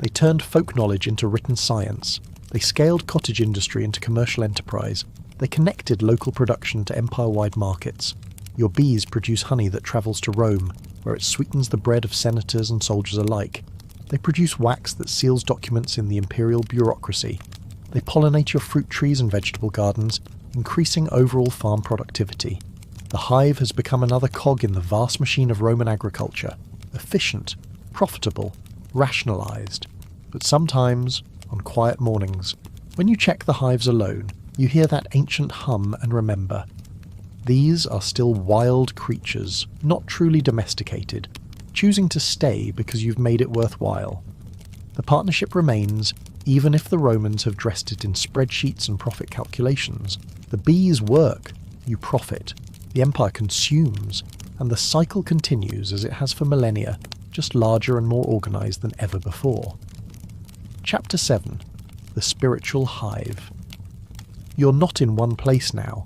They turned folk knowledge into written science. They scaled cottage industry into commercial enterprise. They connected local production to empire-wide markets. Your bees produce honey that travels to Rome, where it sweetens the bread of senators and soldiers alike. They produce wax that seals documents in the imperial bureaucracy. They pollinate your fruit trees and vegetable gardens, increasing overall farm productivity. The hive has become another cog in the vast machine of Roman agriculture, efficient, profitable, rationalized. But sometimes, on quiet mornings, when you check the hives alone, you hear that ancient hum and remember. These are still wild creatures, not truly domesticated, choosing to stay because you've made it worthwhile. The partnership remains, even if the Romans have dressed it in spreadsheets and profit calculations. The bees work, you profit, the empire consumes, and the cycle continues as it has for millennia, just larger and more organised than ever before. Chapter 7. The Spiritual Hive. You're not in one place now.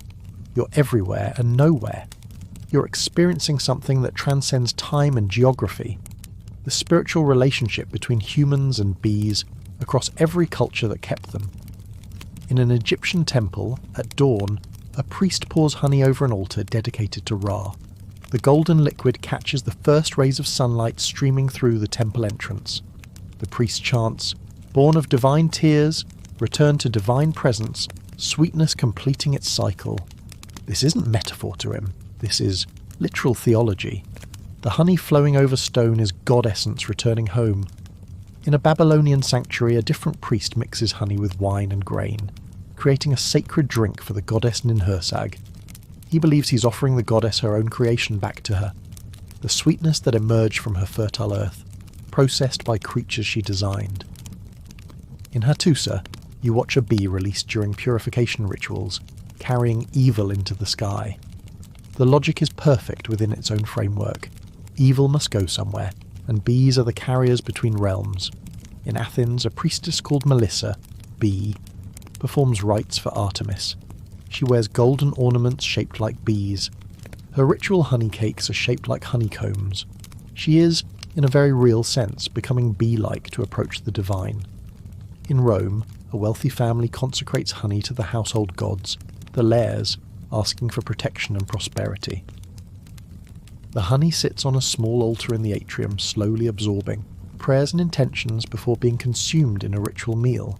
You're everywhere and nowhere. You're experiencing something that transcends time and geography. The spiritual relationship between humans and bees across every culture that kept them. In an Egyptian temple, at dawn, a priest pours honey over an altar dedicated to Ra. The golden liquid catches the first rays of sunlight streaming through the temple entrance. The priest chants, "Born of divine tears, return to divine presence, sweetness completing its cycle. This isn't metaphor to him, this is literal theology. The honey flowing over stone is God essence returning home. In a Babylonian sanctuary, a different priest mixes honey with wine and grain, creating a sacred drink for the goddess Ninhursag. He believes he's offering the goddess her own creation back to her, the sweetness that emerged from her fertile earth, processed by creatures she designed. In Hattusa, you watch a bee released during purification rituals, carrying evil into the sky. The logic is perfect within its own framework. Evil must go somewhere, and bees are the carriers between realms. In Athens, a priestess called Melissa, Bee, performs rites for Artemis. She wears golden ornaments shaped like bees. Her ritual honey cakes are shaped like honeycombs. She is, in a very real sense, becoming bee-like to approach the divine. In Rome, a wealthy family consecrates honey to the household gods, the Lares, asking for protection and prosperity. The honey sits on a small altar in the atrium, slowly absorbing prayers and intentions before being consumed in a ritual meal.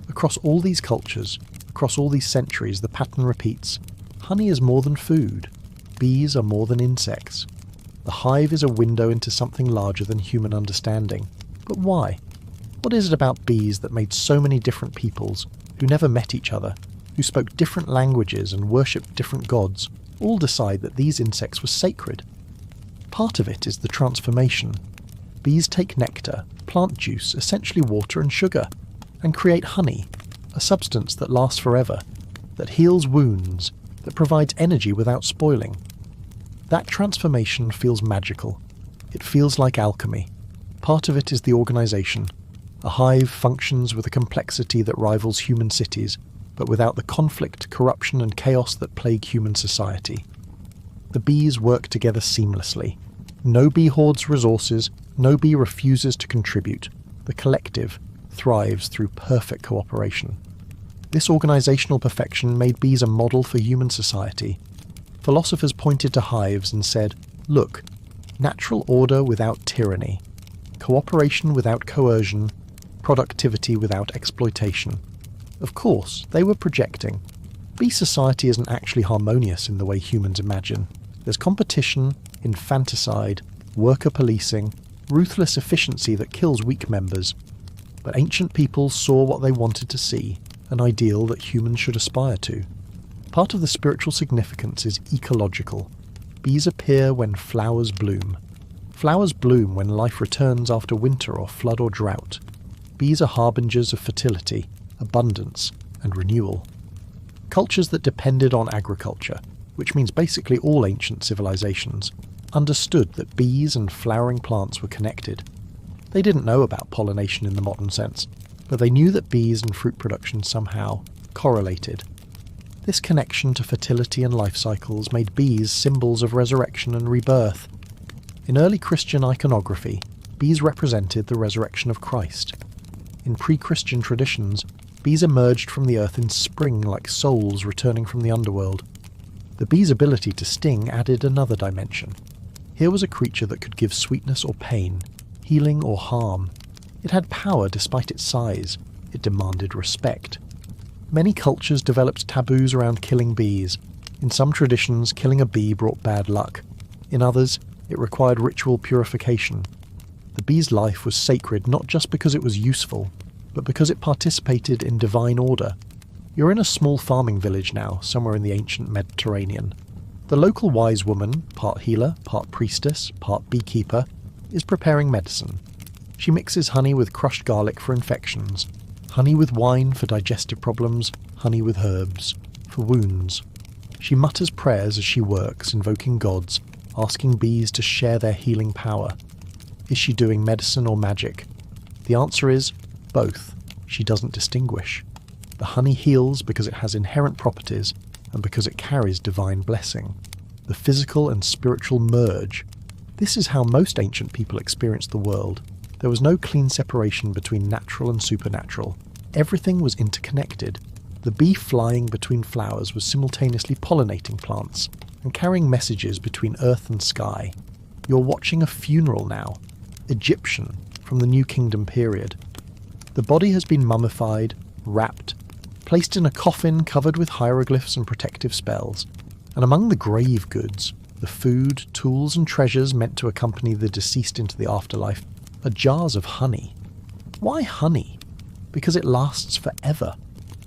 Across all these cultures, across all these centuries, the pattern repeats. Honey is more than food. Bees are more than insects. The hive is a window into something larger than human understanding. But why? What is it about bees that made so many different peoples, who never met each other, who spoke different languages and worshipped different gods, all decide that these insects were sacred? Part of it is the transformation. Bees take nectar, plant juice, essentially water and sugar, and create honey, a substance that lasts forever, that heals wounds, that provides energy without spoiling. That transformation feels magical. It feels like alchemy. Part of it is the organization. A hive functions with a complexity that rivals human cities, but without the conflict, corruption and chaos that plague human society. The bees work together seamlessly. No bee hoards resources, no bee refuses to contribute. The collective thrives through perfect cooperation. This organizational perfection made bees a model for human society. Philosophers pointed to hives and said, look, natural order without tyranny, cooperation without coercion, productivity without exploitation. Of course, they were projecting. Bee society isn't actually harmonious in the way humans imagine. There's competition, infanticide, worker policing, ruthless efficiency that kills weak members. But ancient peoples saw what they wanted to see, an ideal that humans should aspire to. Part of the spiritual significance is ecological. Bees appear when flowers bloom. Flowers bloom when life returns after winter or flood or drought. Bees are harbingers of fertility, abundance, and renewal. Cultures that depended on agriculture, which means basically all ancient civilizations, understood that bees and flowering plants were connected. They didn't know about pollination in the modern sense, but they knew that bees and fruit production somehow correlated. This connection to fertility and life cycles made bees symbols of resurrection and rebirth. In early Christian iconography, bees represented the resurrection of Christ. In pre-Christian traditions, bees emerged from the earth in spring like souls returning from the underworld. The bee's ability to sting added another dimension. Here was a creature that could give sweetness or pain, healing or harm. It had power despite its size. It demanded respect. Many cultures developed taboos around killing bees. In some traditions, killing a bee brought bad luck. In others, it required ritual purification. The bee's life was sacred not just because it was useful, but because it participated in divine order. You're in a small farming village now, somewhere in the ancient Mediterranean. The local wise woman, part healer, part priestess, part beekeeper, is preparing medicine. She mixes honey with crushed garlic for infections, honey with wine for digestive problems, honey with herbs for wounds. She mutters prayers as she works, invoking gods, asking bees to share their healing power. Is she doing medicine or magic? The answer is both. She doesn't distinguish. The honey heals because it has inherent properties and because it carries divine blessing. The physical and spiritual merge. This is how most ancient people experienced the world. There was no clean separation between natural and supernatural. Everything was interconnected. The bee flying between flowers was simultaneously pollinating plants and carrying messages between earth and sky. You're watching a funeral now, Egyptian, from the New Kingdom period. The body has been mummified, wrapped, placed in a coffin covered with hieroglyphs and protective spells. And among the grave goods, the food, tools and treasures meant to accompany the deceased into the afterlife, are jars of honey. Why honey? Because it lasts forever.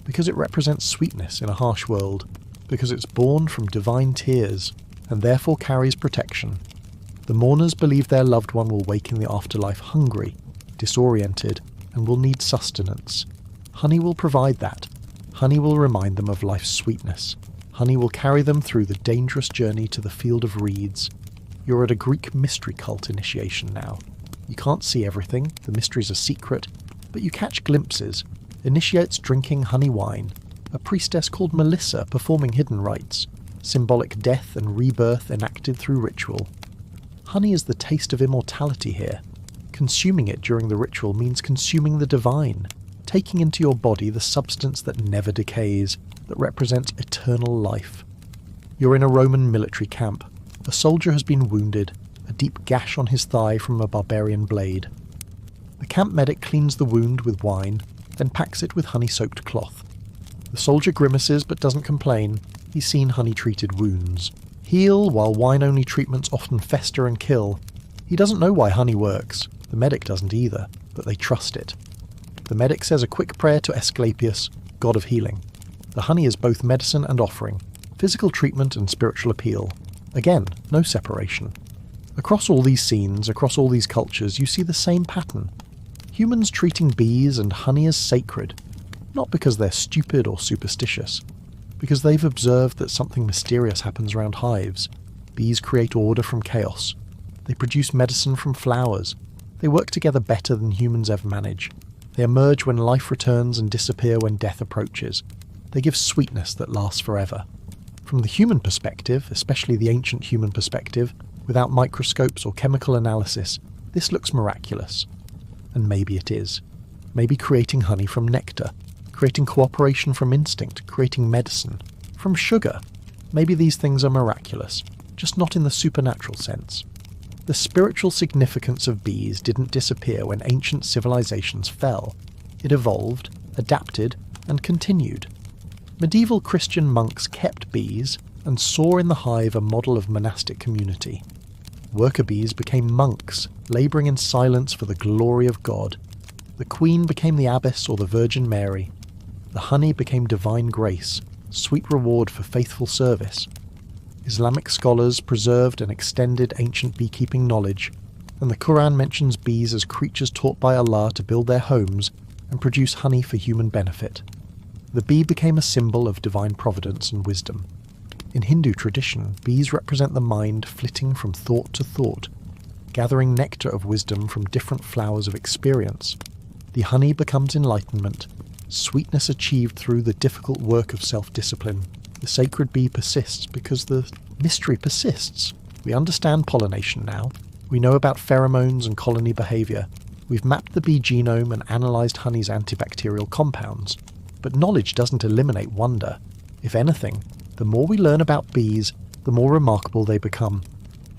Because it represents sweetness in a harsh world. Because it's born from divine tears, and therefore carries protection. The mourners believe their loved one will wake in the afterlife hungry, disoriented, and will need sustenance. Honey will provide that. Honey will remind them of life's sweetness. Honey will carry them through the dangerous journey to the field of reeds. You're at a Greek mystery cult initiation now. You can't see everything, the mysteries are secret, but you catch glimpses. Initiates drinking honey wine, a priestess called Melissa performing hidden rites, symbolic death and rebirth enacted through ritual. Honey is the taste of immortality here. Consuming it during the ritual means consuming the divine, taking into your body the substance that never decays, that represents eternal life. You're in a Roman military camp. A soldier has been wounded, a deep gash on his thigh from a barbarian blade. The camp medic cleans the wound with wine, then packs it with honey-soaked cloth. The soldier grimaces but doesn't complain. He's seen honey-treated wounds. Heal while wine-only treatments often fester and kill. He doesn't know why honey works. The medic doesn't either, but they trust it. The medic says a quick prayer to Asclepius, god of healing. The honey is both medicine and offering, physical treatment and spiritual appeal. Again, no separation. Across all these scenes, across all these cultures, you see the same pattern. Humans treating bees and honey as sacred, not because they're stupid or superstitious, because they've observed that something mysterious happens around hives. Bees create order from chaos. They produce medicine from flowers. They work together better than humans ever manage. They emerge when life returns and disappear when death approaches. They give sweetness that lasts forever. From the human perspective, especially the ancient human perspective, without microscopes or chemical analysis, this looks miraculous. And maybe it is. Maybe creating honey from nectar, creating cooperation from instinct, creating medicine from sugar. Maybe these things are miraculous, just not in the supernatural sense. The spiritual significance of bees didn't disappear when ancient civilizations fell. It evolved, adapted, and continued. Medieval Christian monks kept bees and saw in the hive a model of monastic community. Worker bees became monks, labouring in silence for the glory of God. The queen became the abbess or the Virgin Mary. The honey became divine grace, sweet reward for faithful service. Islamic scholars preserved and extended ancient beekeeping knowledge, and the Quran mentions bees as creatures taught by Allah to build their homes and produce honey for human benefit. The bee became a symbol of divine providence and wisdom. In Hindu tradition, bees represent the mind flitting from thought to thought, gathering nectar of wisdom from different flowers of experience. The honey becomes enlightenment, sweetness achieved through the difficult work of self-discipline. The sacred bee persists because the mystery persists. We understand pollination now. We know about pheromones and colony behaviour. We've mapped the bee genome and analysed honey's antibacterial compounds. But knowledge doesn't eliminate wonder. If anything, the more we learn about bees, the more remarkable they become.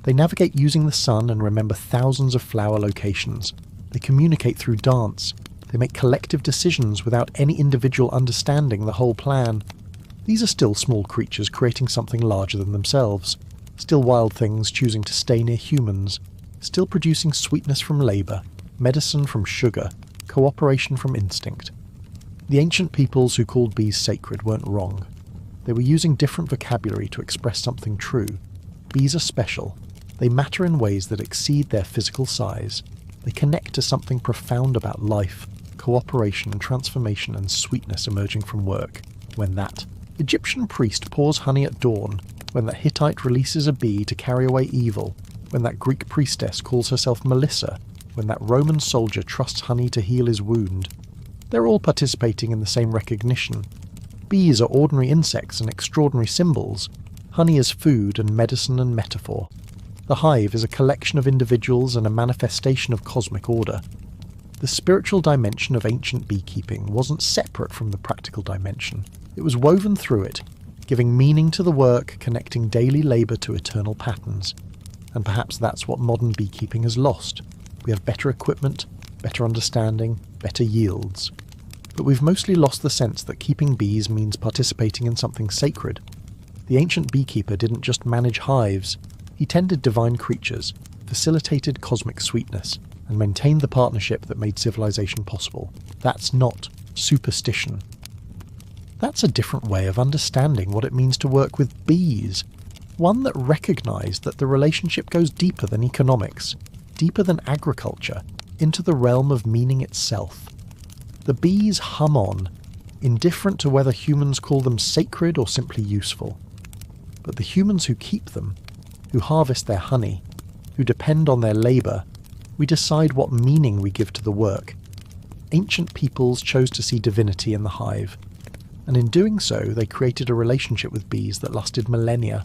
They navigate using the sun and remember thousands of flower locations. They communicate through dance. They make collective decisions without any individual understanding the whole plan. These are still small creatures creating something larger than themselves. Still wild things choosing to stay near humans. Still producing sweetness from labour, medicine from sugar, cooperation from instinct. The ancient peoples who called bees sacred weren't wrong. They were using different vocabulary to express something true. Bees are special. They matter in ways that exceed their physical size. They connect to something profound about life, cooperation and transformation and sweetness emerging from work. When that Egyptian priest pours honey at dawn, when that Hittite releases a bee to carry away evil, when that Greek priestess calls herself Melissa, when that Roman soldier trusts honey to heal his wound, they're all participating in the same recognition. Bees are ordinary insects and extraordinary symbols. Honey is food and medicine and metaphor. The hive is a collection of individuals and a manifestation of cosmic order. The spiritual dimension of ancient beekeeping wasn't separate from the practical dimension. It was woven through it, giving meaning to the work, connecting daily labour to eternal patterns. And perhaps that's what modern beekeeping has lost. We have better equipment, better understanding, better yields. but we've mostly lost the sense that keeping bees means participating in something sacred. The ancient beekeeper didn't just manage hives, he tended divine creatures, facilitated cosmic sweetness, and maintained the partnership that made civilization possible. That's not superstition. That's a different way of understanding what it means to work with bees, one that recognised that the relationship goes deeper than economics, deeper than agriculture, into the realm of meaning itself. The bees hum on, indifferent to whether humans call them sacred or simply useful. But the humans who keep them, who harvest their honey, who depend on their labour, we decide what meaning we give to the work. Ancient peoples chose to see divinity in the hive, and in doing so they created a relationship with bees that lasted millennia,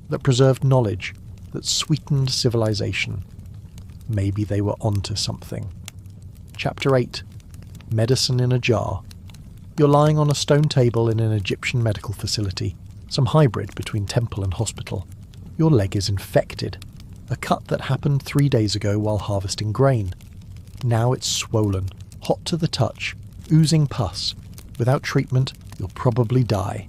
that preserved knowledge, that sweetened civilization. Maybe they were onto something. Chapter 8. Medicine in a Jar. You're lying on a stone table in an Egyptian medical facility, some hybrid between temple and hospital. Your leg is infected, a cut that happened 3 days ago while harvesting grain. Now it's swollen, hot to the touch, oozing pus. Without treatment, you'll probably die.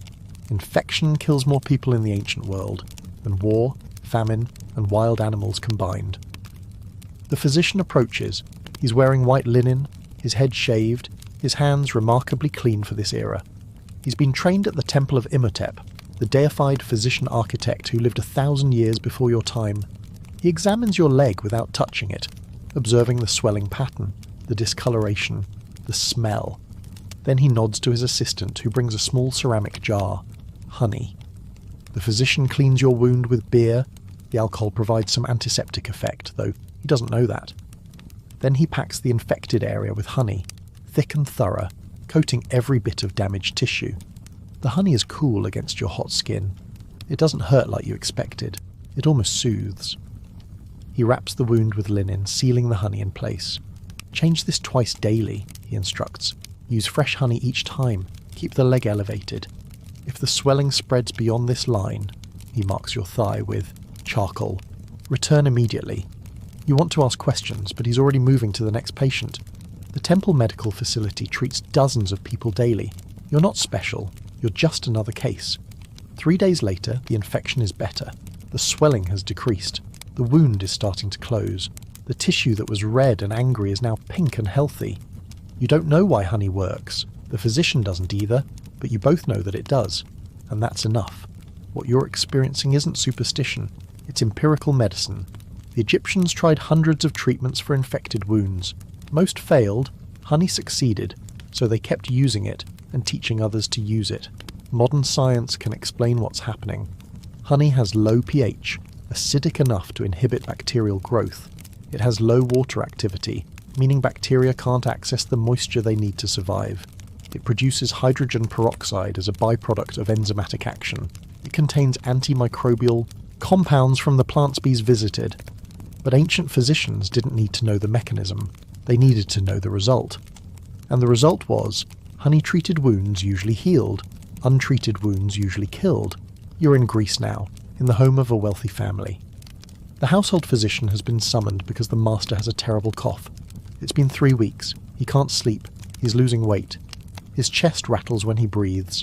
Infection kills more people in the ancient world than war, famine, and wild animals combined. The physician approaches. He's wearing white linen, his head shaved, his hands remarkably clean for this era. He's been trained at the temple of Imhotep, the deified physician-architect who lived 1,000 years before your time. He examines your leg without touching it, observing the swelling pattern, the discoloration, the smell. Then he nods to his assistant, who brings a small ceramic jar, honey. The physician cleans your wound with beer. The alcohol provides some antiseptic effect, though he doesn't know that. Then he packs the infected area with honey, thick and thorough, coating every bit of damaged tissue. The honey is cool against your hot skin. It doesn't hurt like you expected. It almost soothes. He wraps the wound with linen, sealing the honey in place. Change this twice daily, he instructs. Use fresh honey each time. Keep the leg elevated. If the swelling spreads beyond this line, he marks your thigh with charcoal. Return immediately. You want to ask questions, but he's already moving to the next patient. The temple medical facility treats dozens of people daily. You're not special. You're just another case. 3 days later, the infection is better. The swelling has decreased. The wound is starting to close. The tissue that was red and angry is now pink and healthy. You don't know why honey works. The physician doesn't either, but you both know that it does. And that's enough. What you're experiencing isn't superstition. It's empirical medicine. The Egyptians tried hundreds of treatments for infected wounds. Most failed. Honey succeeded, so they kept using it and teaching others to use it. Modern science can explain what's happening. Honey has low pH, acidic enough to inhibit bacterial growth. It has low water activity, meaning bacteria can't access the moisture they need to survive. It produces hydrogen peroxide as a byproduct of enzymatic action. It contains antimicrobial compounds from the plants bees visited. But ancient physicians didn't need to know the mechanism. They needed to know the result. And the result was, honey-treated wounds usually healed, untreated wounds usually killed. You're in Greece now, in the home of a wealthy family. The household physician has been summoned because the master has a terrible cough. It's been 3 weeks. He can't sleep. He's losing weight. His chest rattles when he breathes.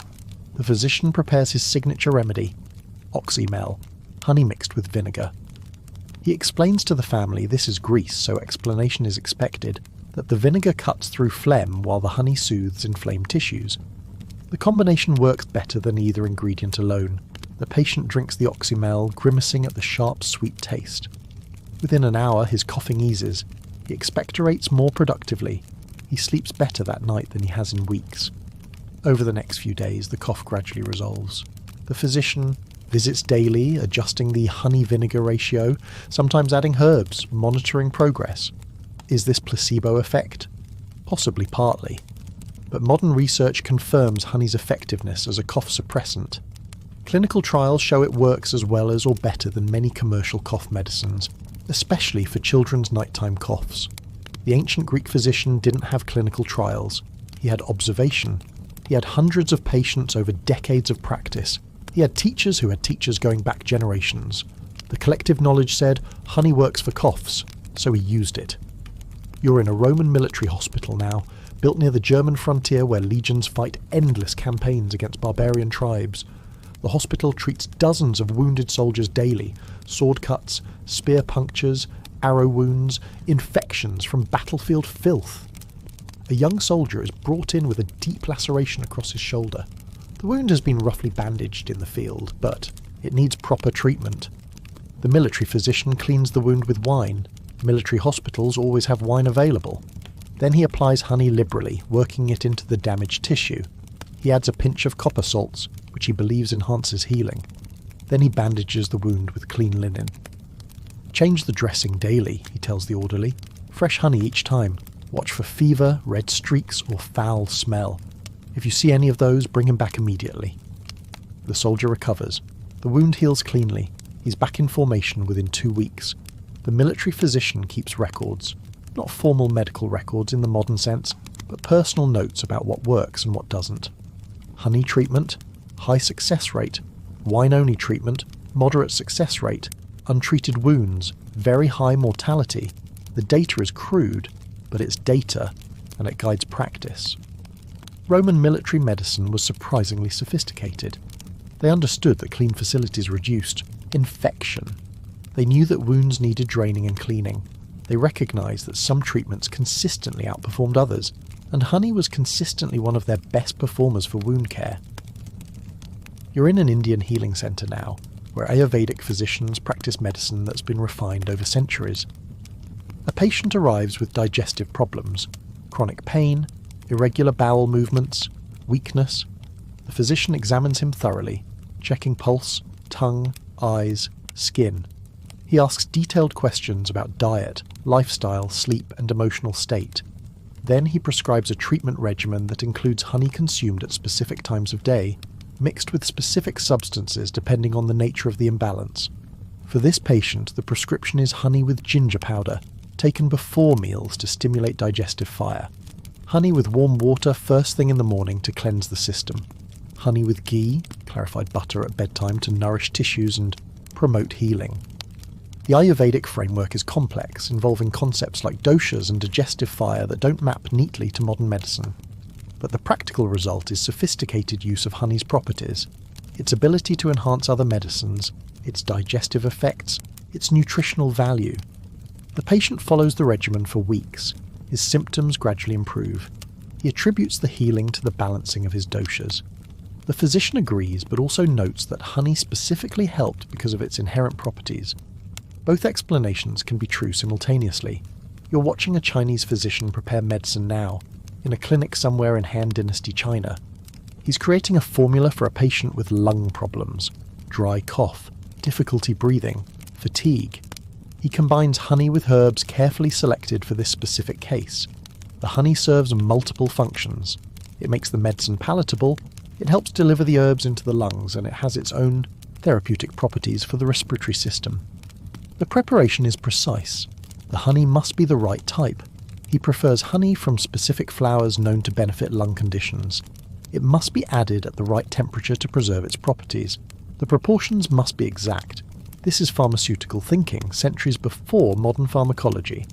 The physician prepares his signature remedy, oxymel, honey mixed with vinegar. He explains to the family this is Greece, so explanation is expected, that the vinegar cuts through phlegm while the honey soothes inflamed tissues. The combination works better than either ingredient alone. The patient drinks the oxymel, grimacing at the sharp, sweet taste. Within an hour, his coughing eases. He expectorates more productively. He sleeps better that night than he has in weeks. Over the next few days, the cough gradually resolves. The physician visits daily, adjusting the honey-vinegar ratio, sometimes adding herbs, monitoring progress. Is this placebo effect? Possibly partly. But modern research confirms honey's effectiveness as a cough suppressant. Clinical trials show it works as well as or better than many commercial cough medicines, especially for children's nighttime coughs. The ancient Greek physician didn't have clinical trials. He had observation. He had hundreds of patients over decades of practice. He had teachers who had teachers going back generations. The collective knowledge said, honey works for coughs, so he used it. You're in a Roman military hospital now, Built near the German frontier where legions fight endless campaigns against barbarian tribes, the hospital treats dozens of wounded soldiers daily, sword cuts, spear punctures, arrow wounds, infections from battlefield filth. A young soldier is brought in with a deep laceration across his shoulder. The wound has been roughly bandaged in the field, but it needs proper treatment. The military physician cleans the wound with wine. Military hospitals always have wine available. Then he applies honey liberally, working it into the damaged tissue. He adds a pinch of copper salts, which he believes enhances healing. Then he bandages the wound with clean linen. Change the dressing daily, he tells the orderly. Fresh honey each time. Watch for fever, red streaks, or foul smell. If you see any of those, bring him back immediately. The soldier recovers. The wound heals cleanly. He's back in formation within 2 weeks. The military physician keeps records. Not formal medical records in the modern sense, but personal notes about what works and what doesn't. Honey treatment, high success rate. Wine-only treatment, moderate success rate. Untreated wounds, very high mortality. The data is crude, but it's data, and it guides practice. Roman military medicine was surprisingly sophisticated. They understood that clean facilities reduced infection. They knew that wounds needed draining and cleaning. They recognised that some treatments consistently outperformed others, and honey was consistently one of their best performers for wound care. You're in an Indian healing centre now, where Ayurvedic physicians practice medicine that's been refined over centuries. A patient arrives with digestive problems, chronic pain, irregular bowel movements, weakness. The physician examines him thoroughly, checking pulse, tongue, eyes, skin. He asks detailed questions about diet, lifestyle, sleep, and emotional state. Then he prescribes a treatment regimen that includes honey consumed at specific times of day, mixed with specific substances depending on the nature of the imbalance. For this patient, the prescription is honey with ginger powder, taken before meals to stimulate digestive fire. Honey with warm water first thing in the morning to cleanse the system. Honey with ghee, clarified butter at bedtime to nourish tissues and promote healing. The Ayurvedic framework is complex, involving concepts like doshas and digestive fire that don't map neatly to modern medicine. But the practical result is sophisticated use of honey's properties, its ability to enhance other medicines, its digestive effects, its nutritional value. The patient follows the regimen for weeks. His symptoms gradually improve. He attributes the healing to the balancing of his doshas. The physician agrees, but also notes that honey specifically helped because of its inherent properties. Both explanations can be true simultaneously. You're watching a Chinese physician prepare medicine now, in a clinic somewhere in Han Dynasty China. He's creating a formula for a patient with lung problems, dry cough, difficulty breathing, fatigue. He combines honey with herbs carefully selected for this specific case. The honey serves multiple functions. It makes the medicine palatable, it helps deliver the herbs into the lungs, and it has its own therapeutic properties for the respiratory system. The preparation is precise. The honey must be the right type. He prefers honey from specific flowers known to benefit lung conditions. It must be added at the right temperature to preserve its properties. The proportions must be exact. This is pharmaceutical thinking, centuries before modern pharmacology.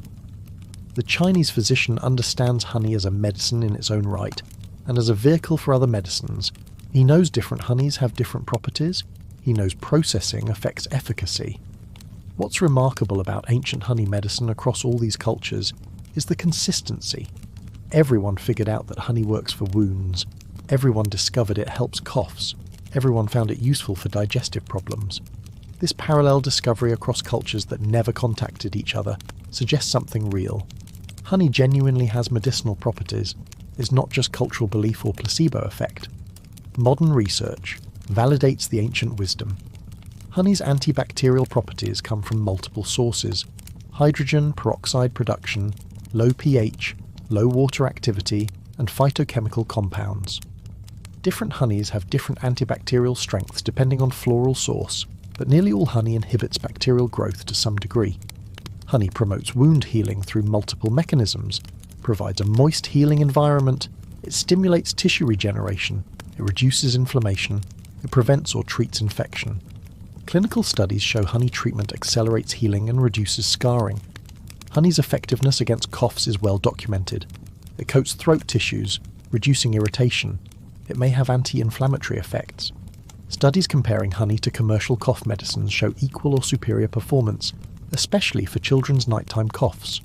The Chinese physician understands honey as a medicine in its own right, and as a vehicle for other medicines. He knows different honeys have different properties. He knows processing affects efficacy. What's remarkable about ancient honey medicine across all these cultures is the consistency. Everyone figured out that honey works for wounds. Everyone discovered it helps coughs. Everyone found it useful for digestive problems. This parallel discovery across cultures that never contacted each other suggests something real. Honey genuinely has medicinal properties. It's not just cultural belief or placebo effect. Modern research validates the ancient wisdom. Honey's antibacterial properties come from multiple sources: hydrogen peroxide production, low pH, low water activity, and phytochemical compounds. Different honeys have different antibacterial strengths depending on floral source, but nearly all honey inhibits bacterial growth to some degree. Honey promotes wound healing through multiple mechanisms, provides a moist healing environment, it stimulates tissue regeneration, it reduces inflammation, it prevents or treats infection. Clinical studies show honey treatment accelerates healing and reduces scarring. Honey's effectiveness against coughs is well documented. It coats throat tissues, reducing irritation. It may have anti-inflammatory effects. Studies comparing honey to commercial cough medicines show equal or superior performance, especially for children's nighttime coughs.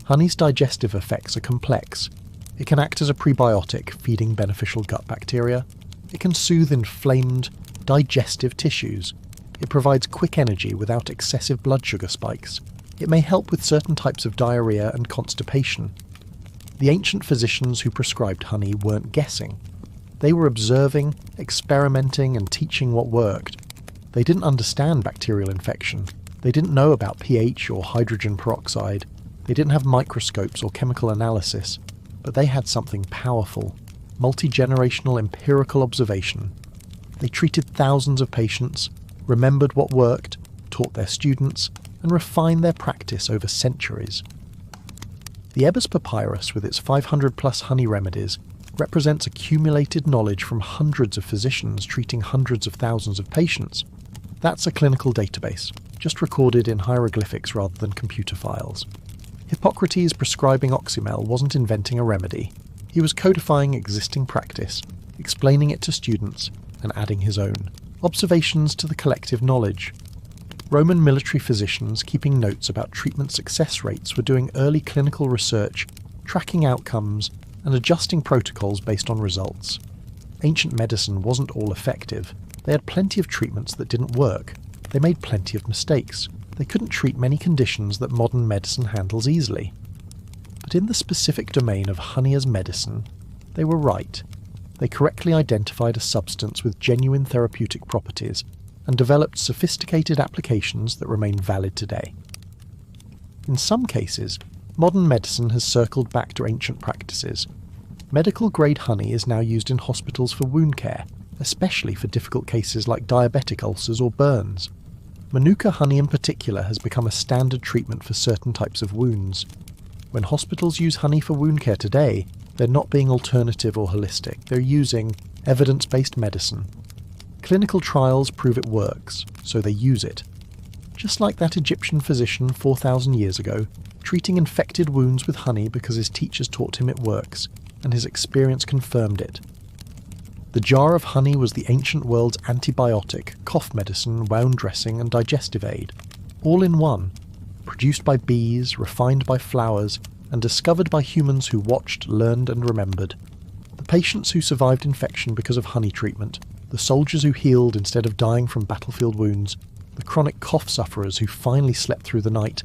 Honey's digestive effects are complex. It can act as a prebiotic, feeding beneficial gut bacteria. It can soothe inflamed, digestive tissues. It provides quick energy without excessive blood sugar spikes. It may help with certain types of diarrhea and constipation. The ancient physicians who prescribed honey weren't guessing. They were observing, experimenting, and teaching what worked. They didn't understand bacterial infection. They didn't know about pH or hydrogen peroxide. They didn't have microscopes or chemical analysis. But they had something powerful: multi-generational empirical observation. They treated thousands of patients, remembered what worked, taught their students, and refined their practice over centuries. The Ebers Papyrus, with its 500-plus honey remedies, represents accumulated knowledge from hundreds of physicians treating hundreds of thousands of patients. That's a clinical database, just recorded in hieroglyphics rather than computer files. Hippocrates prescribing oxymel wasn't inventing a remedy. He was codifying existing practice, explaining it to students, and adding his own observations to the collective knowledge. Roman military physicians keeping notes about treatment success rates were doing early clinical research, tracking outcomes, and adjusting protocols based on results. Ancient medicine wasn't all effective. They had plenty of treatments that didn't work. They made plenty of mistakes. They couldn't treat many conditions that modern medicine handles easily. But in the specific domain of honey as medicine, they were right. They correctly identified a substance with genuine therapeutic properties and developed sophisticated applications that remain valid today. In some cases, modern medicine has circled back to ancient practices. Medical-grade honey is now used in hospitals for wound care, especially for difficult cases like diabetic ulcers or burns. Manuka honey in particular has become a standard treatment for certain types of wounds. When hospitals use honey for wound care today, they're not being alternative or holistic. They're using evidence-based medicine. Clinical trials prove it works, so they use it. Just like that Egyptian physician 4,000 years ago, treating infected wounds with honey because his teachers taught him it works, and his experience confirmed it. The jar of honey was the ancient world's antibiotic, cough medicine, wound dressing, and digestive aid, all in one, produced by bees, refined by flowers, and discovered by humans who watched, learned, and remembered. The patients who survived infection because of honey treatment, the soldiers who healed instead of dying from battlefield wounds, the chronic cough sufferers who finally slept through the night.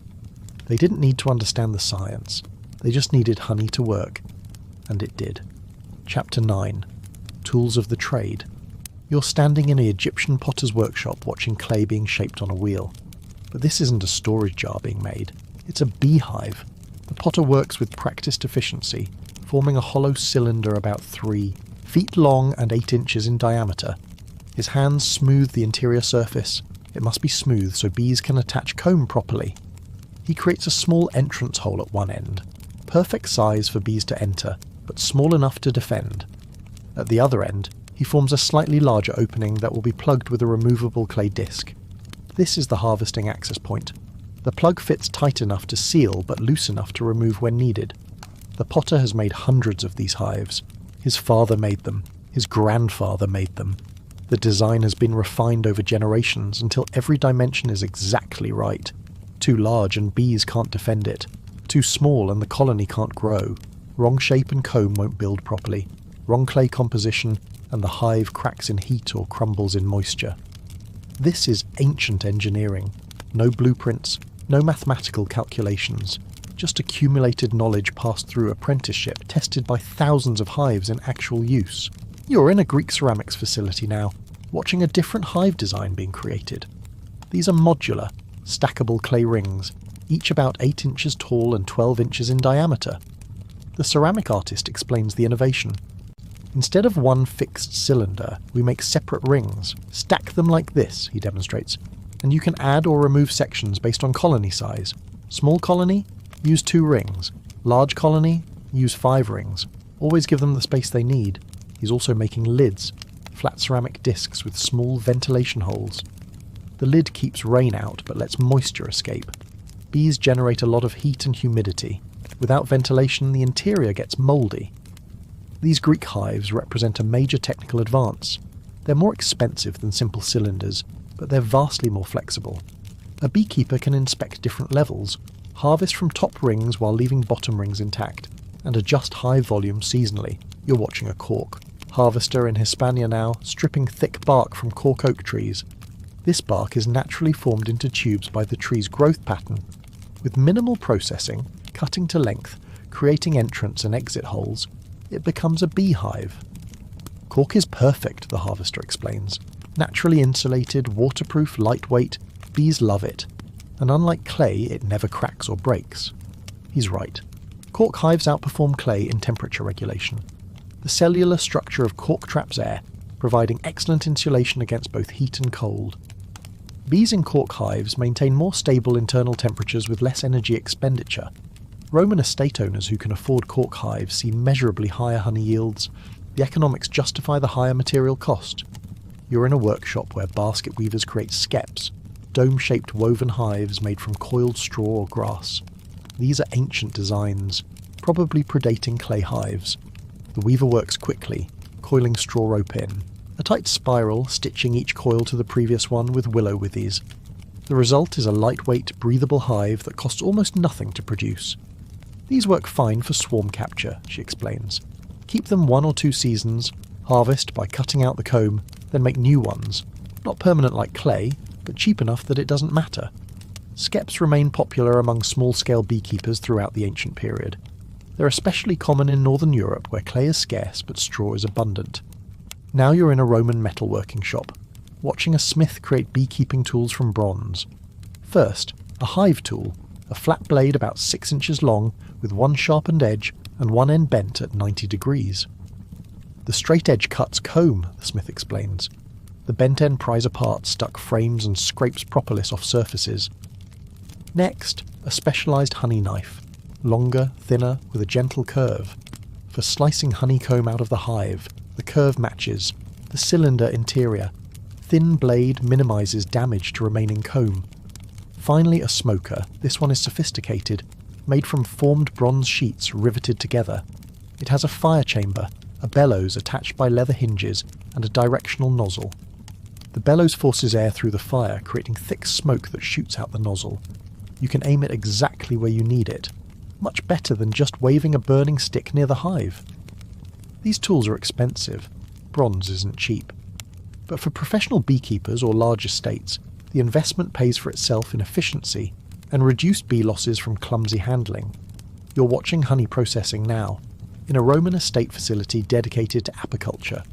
They didn't need to understand the science. They just needed honey to work. And it did. Chapter 9. Tools of the Trade. You're standing in an Egyptian potter's workshop watching clay being shaped on a wheel. But this isn't a storage jar being made. It's a beehive. The potter works with practiced efficiency, forming a hollow cylinder about 3 feet long and 8 inches in diameter. His hands smooth the interior surface. It must be smooth so bees can attach comb properly. He creates a small entrance hole at one end, perfect size for bees to enter, but small enough to defend. At the other end, he forms a slightly larger opening that will be plugged with a removable clay disc. This is the harvesting access point. The plug fits tight enough to seal but loose enough to remove when needed. The potter has made hundreds of these hives. His father made them. His grandfather made them. The design has been refined over generations until every dimension is exactly right. Too large and bees can't defend it. Too small and the colony can't grow. Wrong shape and comb won't build properly. Wrong clay composition and the hive cracks in heat or crumbles in moisture. This is ancient engineering. No blueprints, no mathematical calculations. Just accumulated knowledge passed through apprenticeship, tested by thousands of hives in actual use. You're in a Greek ceramics facility now, watching a different hive design being created. These are modular, stackable clay rings, each about 8 inches tall and 12 inches in diameter. The ceramic artist explains the innovation. Instead of one fixed cylinder, we make separate rings. Stack them like this, he demonstrates, and you can add or remove sections based on colony size. Small colony? Use 2 rings. Large colony? Use 5 rings. Always give them the space they need. He's also making lids, flat ceramic discs with small ventilation holes. The lid keeps rain out but lets moisture escape. Bees generate a lot of heat and humidity. Without ventilation, the interior gets mouldy. These Greek hives represent a major technical advance. They're more expensive than simple cylinders, but they're vastly more flexible. A beekeeper can inspect different levels, harvest from top rings while leaving bottom rings intact, and adjust hive volume seasonally. You're watching a cork harvester in Hispania now, stripping thick bark from cork oak trees. This bark is naturally formed into tubes by the tree's growth pattern. With minimal processing, cutting to length, creating entrance and exit holes, it becomes a beehive. Cork is perfect, the harvester explains. Naturally insulated, waterproof, lightweight, bees love it. And unlike clay, it never cracks or breaks. He's right. Cork hives outperform clay in temperature regulation. The cellular structure of cork traps air, providing excellent insulation against both heat and cold. Bees in cork hives maintain more stable internal temperatures with less energy expenditure. Roman estate owners who can afford cork hives see measurably higher honey yields. The economics justify the higher material cost. You're in a workshop where basket weavers create skeps, dome-shaped woven hives made from coiled straw or grass. These are ancient designs, probably predating clay hives. The weaver works quickly, coiling straw rope in. A tight spiral, stitching each coil to the previous one with willow withies. The result is a lightweight, breathable hive that costs almost nothing to produce. These work fine for swarm capture, she explains. Keep them 1 or 2 seasons, harvest by cutting out the comb, then make new ones. Not permanent like clay, but cheap enough that it doesn't matter. Skeps remain popular among small-scale beekeepers throughout the ancient period. They're especially common in northern Europe where clay is scarce but straw is abundant. Now you're in a Roman metalworking shop, watching a smith create beekeeping tools from bronze. First, a hive tool, a flat blade about 6 inches long with one sharpened edge and one end bent at 90 degrees. The straight edge cuts comb, the smith explains. The bent end pries apart stuck frames and scrapes propolis off surfaces. Next, a specialised honey knife, longer, thinner, with a gentle curve. For slicing honeycomb out of the hive, the curve matches. The cylinder interior. Thin blade minimises damage to remaining comb. Finally, a smoker. This one is sophisticated, made from formed bronze sheets riveted together. It has a fire chamber, a bellows attached by leather hinges, and a directional nozzle. The bellows forces air through the fire, creating thick smoke that shoots out the nozzle. You can aim it exactly where you need it. Much better than just waving a burning stick near the hive. These tools are expensive. Bronze isn't cheap. But for professional beekeepers or large estates, the investment pays for itself in efficiency and reduced bee losses from clumsy handling. You're watching honey processing now, in a Roman estate facility dedicated to apiculture.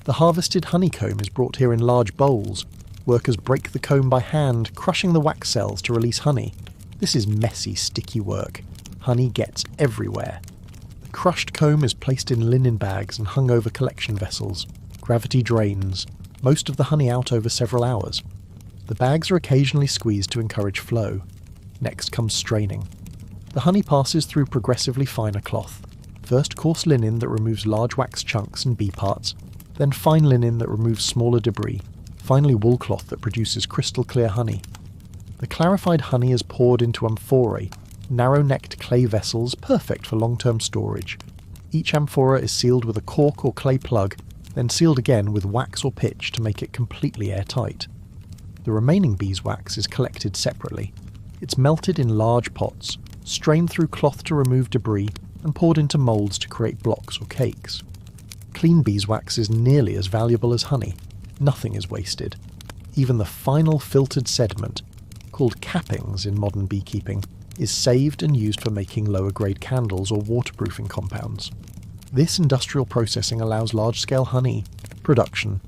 The harvested honeycomb is brought here in large bowls. Workers break the comb by hand, crushing the wax cells to release honey. This is messy, sticky work. Honey gets everywhere. The crushed comb is placed in linen bags and hung over collection vessels. Gravity drains, most of the honey out over several hours. The bags are occasionally squeezed to encourage flow. Next comes straining. The honey passes through progressively finer cloth. First coarse linen that removes large wax chunks and bee parts, then fine linen that removes smaller debris, finally wool cloth that produces crystal clear honey. The clarified honey is poured into amphorae, narrow-necked clay vessels perfect for long-term storage. Each amphora is sealed with a cork or clay plug, then sealed again with wax or pitch to make it completely airtight. The remaining beeswax is collected separately. It's melted in large pots, strained through cloth to remove debris, and poured into moulds to create blocks or cakes. Clean beeswax is nearly as valuable as honey. Nothing is wasted. Even the final filtered sediment, called cappings in modern beekeeping, is saved and used for making lower-grade candles or waterproofing compounds. This industrial processing allows large-scale honey production.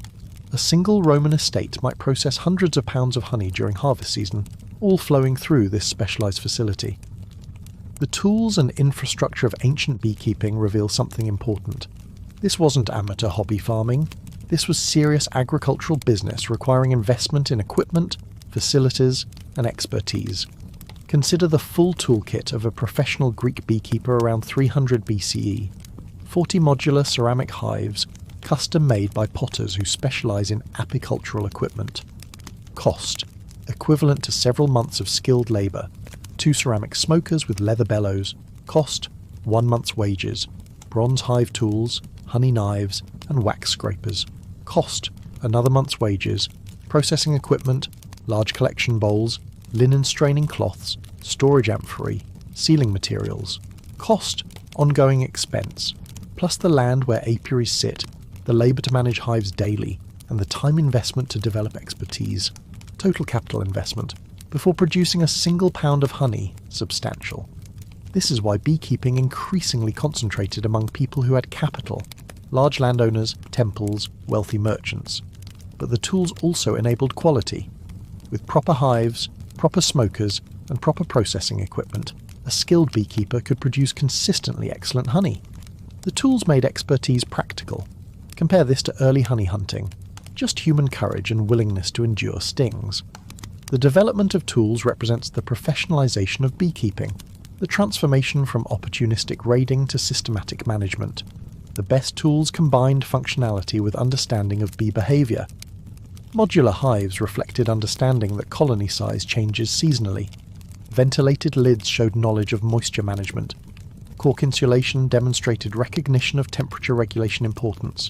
A single Roman estate might process hundreds of pounds of honey during harvest season, all flowing through this specialised facility. The tools and infrastructure of ancient beekeeping reveal something important. This wasn't amateur hobby farming. This was serious agricultural business requiring investment in equipment, facilities, and expertise. Consider the full toolkit of a professional Greek beekeeper around 300 BCE. 40 modular ceramic hives, custom made by potters who specialise in apicultural equipment. Cost, equivalent to several months of skilled labour. 2 ceramic smokers with leather bellows, Cost: 1 month's wages, bronze hive tools, honey knives, and wax scrapers. Cost: another month's wages, processing equipment, large collection bowls, linen straining cloths, storage amphorae, sealing materials. Cost: ongoing expense, plus the land where apiaries sit, the labour to manage hives daily, and the time investment to develop expertise. Total capital investment, before producing a single pound of honey, substantial. This is why beekeeping increasingly concentrated among people who had capital, large landowners, temples, wealthy merchants. But the tools also enabled quality. With proper hives, proper smokers, and proper processing equipment, a skilled beekeeper could produce consistently excellent honey. The tools made expertise practical. Compare this to early honey hunting, just human courage and willingness to endure stings. The development of tools represents the professionalization of beekeeping, the transformation from opportunistic raiding to systematic management. The best tools combined functionality with understanding of bee behaviour. Modular hives reflected understanding that colony size changes seasonally. Ventilated lids showed knowledge of moisture management. Cork insulation demonstrated recognition of temperature regulation importance.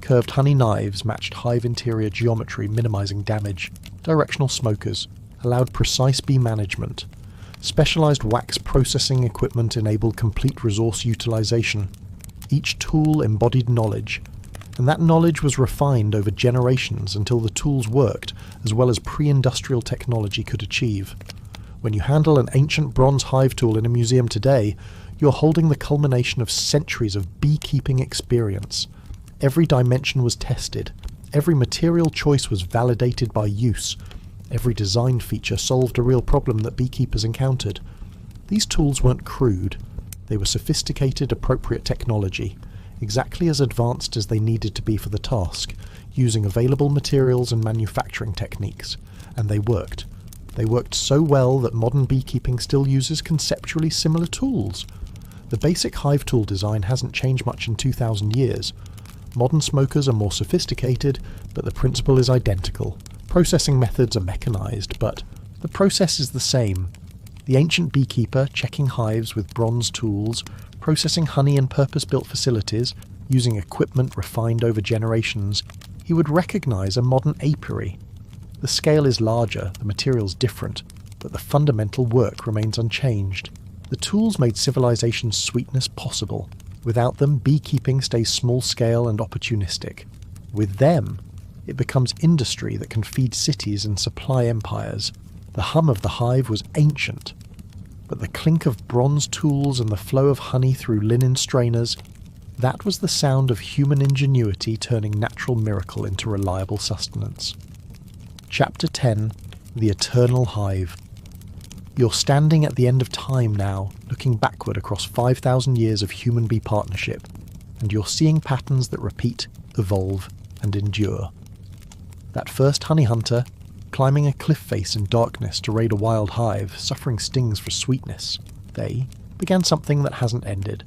Curved honey knives matched hive interior geometry, minimizing damage. Directional smokers allowed precise bee management. Specialized wax processing equipment enabled complete resource utilization. Each tool embodied knowledge, and that knowledge was refined over generations until the tools worked as well as pre-industrial technology could achieve. When you handle an ancient bronze hive tool in a museum today, you're holding the culmination of centuries of beekeeping experience. Every dimension was tested, every material choice was validated by use, every design feature solved a real problem that beekeepers encountered. These tools weren't crude, they were sophisticated, appropriate technology, exactly as advanced as they needed to be for the task, using available materials and manufacturing techniques. And they worked. They worked so well that modern beekeeping still uses conceptually similar tools. The basic hive tool design hasn't changed much in 2,000 years. Modern smokers are more sophisticated, but the principle is identical. Processing methods are mechanized, but the process is the same. The ancient beekeeper checking hives with bronze tools, processing honey in purpose-built facilities, using equipment refined over generations, he would recognize a modern apiary. The scale is larger, the material's different, but the fundamental work remains unchanged. The tools made civilization's sweetness possible. Without them, beekeeping stays small-scale and opportunistic. With them, it becomes industry that can feed cities and supply empires. The hum of the hive was ancient, but the clink of bronze tools and the flow of honey through linen strainers, that was the sound of human ingenuity turning natural miracle into reliable sustenance. Chapter 10: The Eternal Hive. You're standing at the end of time now, looking backward across 5,000 years of human-bee partnership, and you're seeing patterns that repeat, evolve, and endure. That first honey hunter, climbing a cliff face in darkness to raid a wild hive, suffering stings for sweetness, they began something that hasn't ended.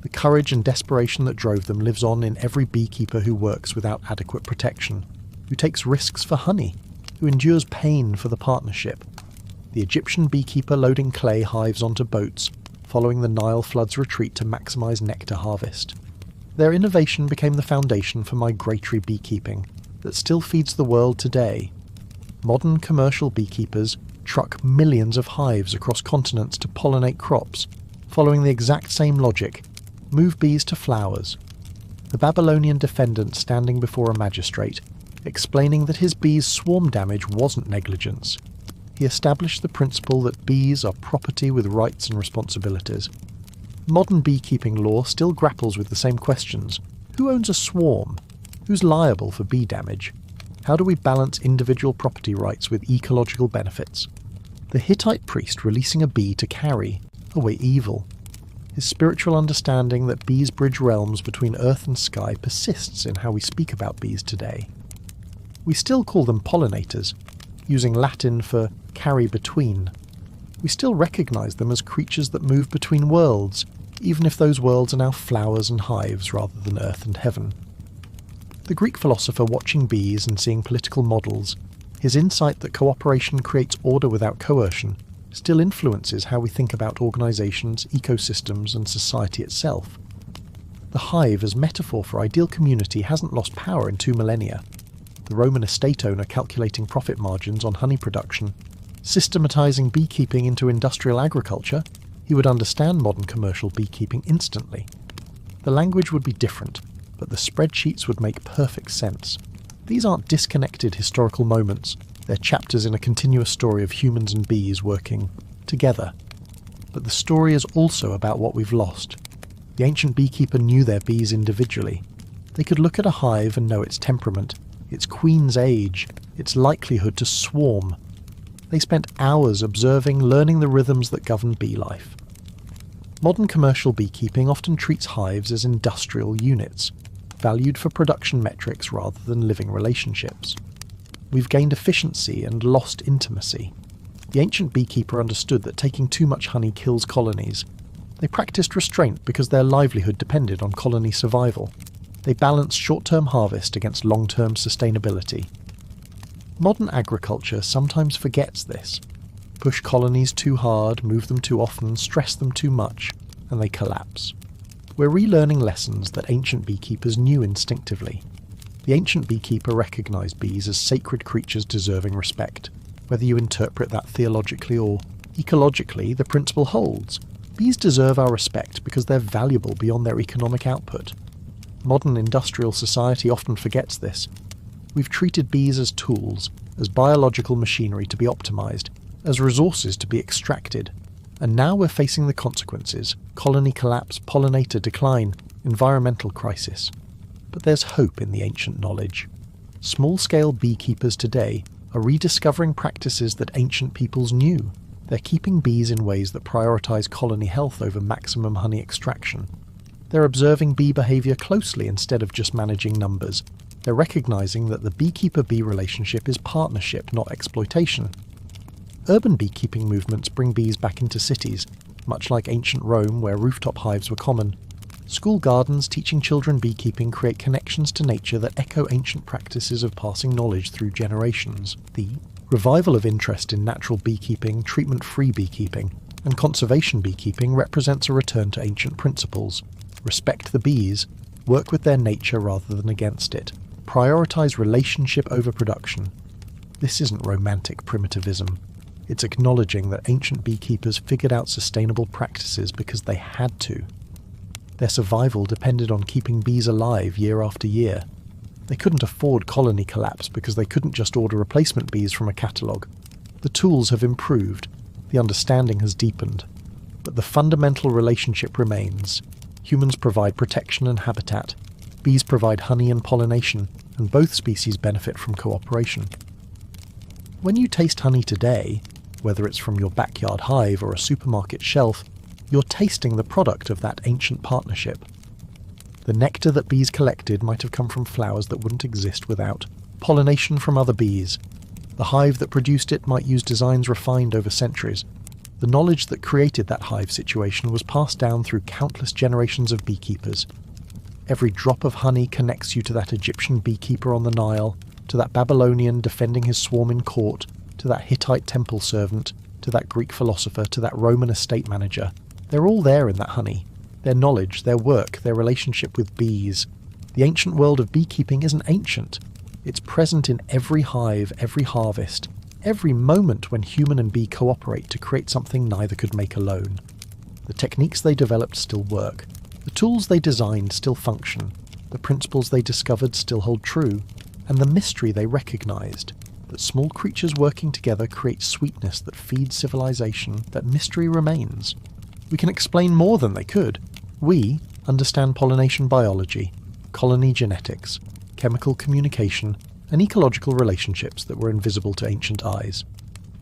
The courage and desperation that drove them lives on in every beekeeper who works without adequate protection, who takes risks for honey, who endures pain for the partnership. The Egyptian beekeeper loading clay hives onto boats, following the Nile flood's retreat to maximize nectar harvest. Their innovation became the foundation for migratory beekeeping that still feeds the world today. Modern commercial beekeepers truck millions of hives across continents to pollinate crops, following the exact same logic: move bees to flowers. The Babylonian defendant standing before a magistrate, explaining that his bees' swarm damage wasn't negligence. He established the principle that bees are property with rights and responsibilities. Modern beekeeping law still grapples with the same questions. Who owns a swarm? Who's liable for bee damage? How do we balance individual property rights with ecological benefits? The Hittite priest releasing a bee to carry away evil. His spiritual understanding that bees bridge realms between earth and sky persists in how we speak about bees today. We still call them pollinators, using Latin for carry between. We still recognize them as creatures that move between worlds, even if those worlds are now flowers and hives rather than earth and heaven. The Greek philosopher watching bees and seeing political models, his insight that cooperation creates order without coercion, still influences how we think about organisations, ecosystems, and society itself. The hive as metaphor for ideal community hasn't lost power in 2 millennia. The Roman estate owner calculating profit margins on honey production, systematising beekeeping into industrial agriculture, he would understand modern commercial beekeeping instantly. The language would be different, but the spreadsheets would make perfect sense. These aren't disconnected historical moments, they're chapters in a continuous story of humans and bees working together. But the story is also about what we've lost. The ancient beekeeper knew their bees individually. They could look at a hive and know its temperament, its queen's age, its likelihood to swarm. They spent hours observing, learning the rhythms that govern bee life. Modern commercial beekeeping often treats hives as industrial units, valued for production metrics rather than living relationships. We've gained efficiency and lost intimacy. The ancient beekeeper understood that taking too much honey kills colonies. They practiced restraint because their livelihood depended on colony survival. They balanced short-term harvest against long-term sustainability. Modern agriculture sometimes forgets this. Push colonies too hard, move them too often, stress them too much, and they collapse. We're relearning lessons that ancient beekeepers knew instinctively. The ancient beekeeper recognised bees as sacred creatures deserving respect. Whether you interpret that theologically or ecologically, the principle holds. Bees deserve our respect because they're valuable beyond their economic output. Modern industrial society often forgets this. We've treated bees as tools, as biological machinery to be optimised, as resources to be extracted. And now we're facing the consequences: colony collapse, pollinator decline, environmental crisis. But there's hope in the ancient knowledge. Small-scale beekeepers today are rediscovering practices that ancient peoples knew. They're keeping bees in ways that prioritise colony health over maximum honey extraction. They're observing bee behaviour closely instead of just managing numbers. They're recognising that the beekeeper-bee relationship is partnership, not exploitation. Urban beekeeping movements bring bees back into cities, much like ancient Rome where rooftop hives were common. School gardens teaching children beekeeping create connections to nature that echo ancient practices of passing knowledge through generations. The revival of interest in natural beekeeping, treatment-free beekeeping, and conservation beekeeping represents a return to ancient principles. Respect the bees, work with their nature rather than against it, prioritise relationship over production. This isn't romantic primitivism. It's acknowledging that ancient beekeepers figured out sustainable practices because they had to. Their survival depended on keeping bees alive year after year. They couldn't afford colony collapse because they couldn't just order replacement bees from a catalogue. The tools have improved, the understanding has deepened, but the fundamental relationship remains. Humans provide protection and habitat, bees provide honey and pollination, and both species benefit from cooperation. When you taste honey today, whether it's from your backyard hive or a supermarket shelf, you're tasting the product of that ancient partnership. The nectar that bees collected might have come from flowers that wouldn't exist without pollination from other bees. The hive that produced it might use designs refined over centuries. The knowledge that created that hive situation was passed down through countless generations of beekeepers. Every drop of honey connects you to that Egyptian beekeeper on the Nile, to that Babylonian defending his swarm in court, to that Hittite temple servant, to that Greek philosopher, to that Roman estate manager. They're all there in that honey. Their knowledge, their work, their relationship with bees. The ancient world of beekeeping isn't ancient. It's present in every hive, every harvest, every moment when human and bee cooperate to create something neither could make alone. The techniques they developed still work. The tools they designed still function. The principles they discovered still hold true. And the mystery they recognized, that small creatures working together create sweetness that feeds civilization, that mystery remains. We can explain more than they could. We understand pollination biology, colony genetics, chemical communication, and ecological relationships that were invisible to ancient eyes.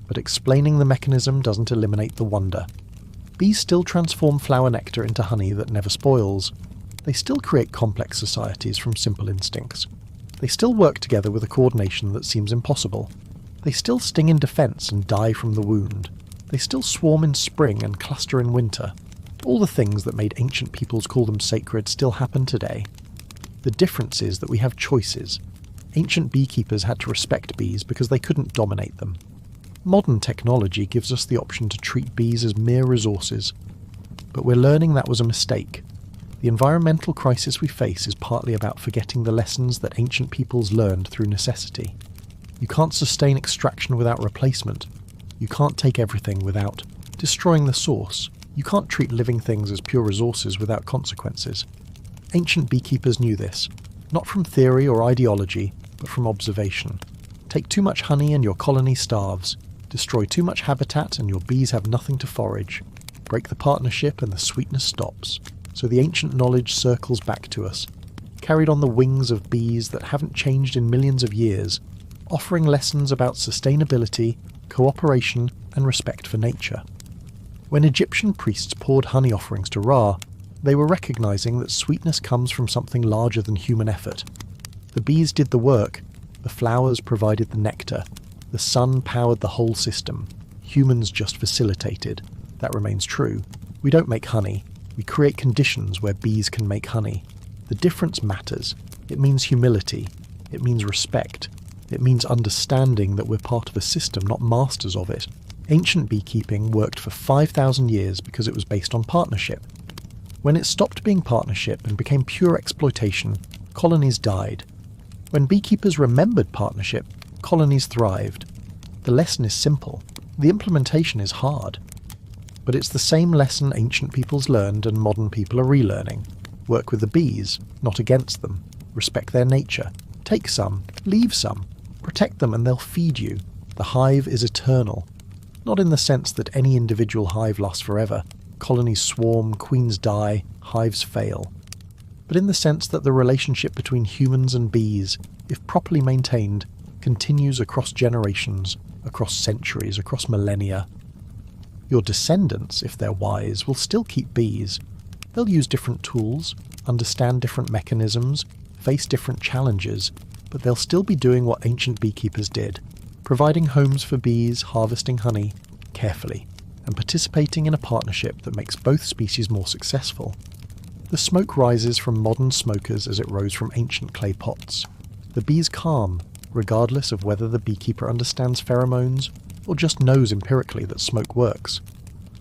But explaining the mechanism doesn't eliminate the wonder. Bees still transform flower nectar into honey that never spoils. They still create complex societies from simple instincts. They still work together with a coordination that seems impossible. They still sting in defense and die from the wound. They still swarm in spring and cluster in winter. All the things that made ancient peoples call them sacred still happen today. The difference is that we have choices. Ancient beekeepers had to respect bees because they couldn't dominate them. Modern technology gives us the option to treat bees as mere resources, but we're learning that was a mistake. The environmental crisis we face is partly about forgetting the lessons that ancient peoples learned through necessity. You can't sustain extraction without replacement. You can't take everything without destroying the source. You can't treat living things as pure resources without consequences. Ancient beekeepers knew this, not from theory or ideology, but from observation. Take too much honey and your colony starves. Destroy too much habitat and your bees have nothing to forage. Break the partnership and the sweetness stops. So the ancient knowledge circles back to us, carried on the wings of bees that haven't changed in millions of years, offering lessons about sustainability, cooperation, and respect for nature. When Egyptian priests poured honey offerings to Ra, they were recognizing that sweetness comes from something larger than human effort. The bees did the work, the flowers provided the nectar, the sun powered the whole system. Humans just facilitated. That remains true. We don't make honey. We create conditions where bees can make honey. The difference matters. It means humility. It means respect. It means understanding that we're part of a system, not masters of it. Ancient beekeeping worked for 5,000 years because it was based on partnership. When it stopped being partnership and became pure exploitation, colonies died. When beekeepers remembered partnership, colonies thrived. The lesson is simple. The implementation is hard. But it's the same lesson ancient peoples learned and modern people are relearning. Work with the bees, not against them. Respect their nature. Take some, leave some. Protect them and they'll feed you. The hive is eternal. Not in the sense that any individual hive lasts forever. Colonies swarm, queens die, hives fail. But in the sense that the relationship between humans and bees, if properly maintained, continues across generations, across centuries, across millennia. Your descendants, if they're wise, will still keep bees. They'll use different tools, understand different mechanisms, face different challenges, but they'll still be doing what ancient beekeepers did, providing homes for bees, harvesting honey, carefully, and participating in a partnership that makes both species more successful. The smoke rises from modern smokers as it rose from ancient clay pots. The bees calm, regardless of whether the beekeeper understands pheromones or just knows empirically that smoke works.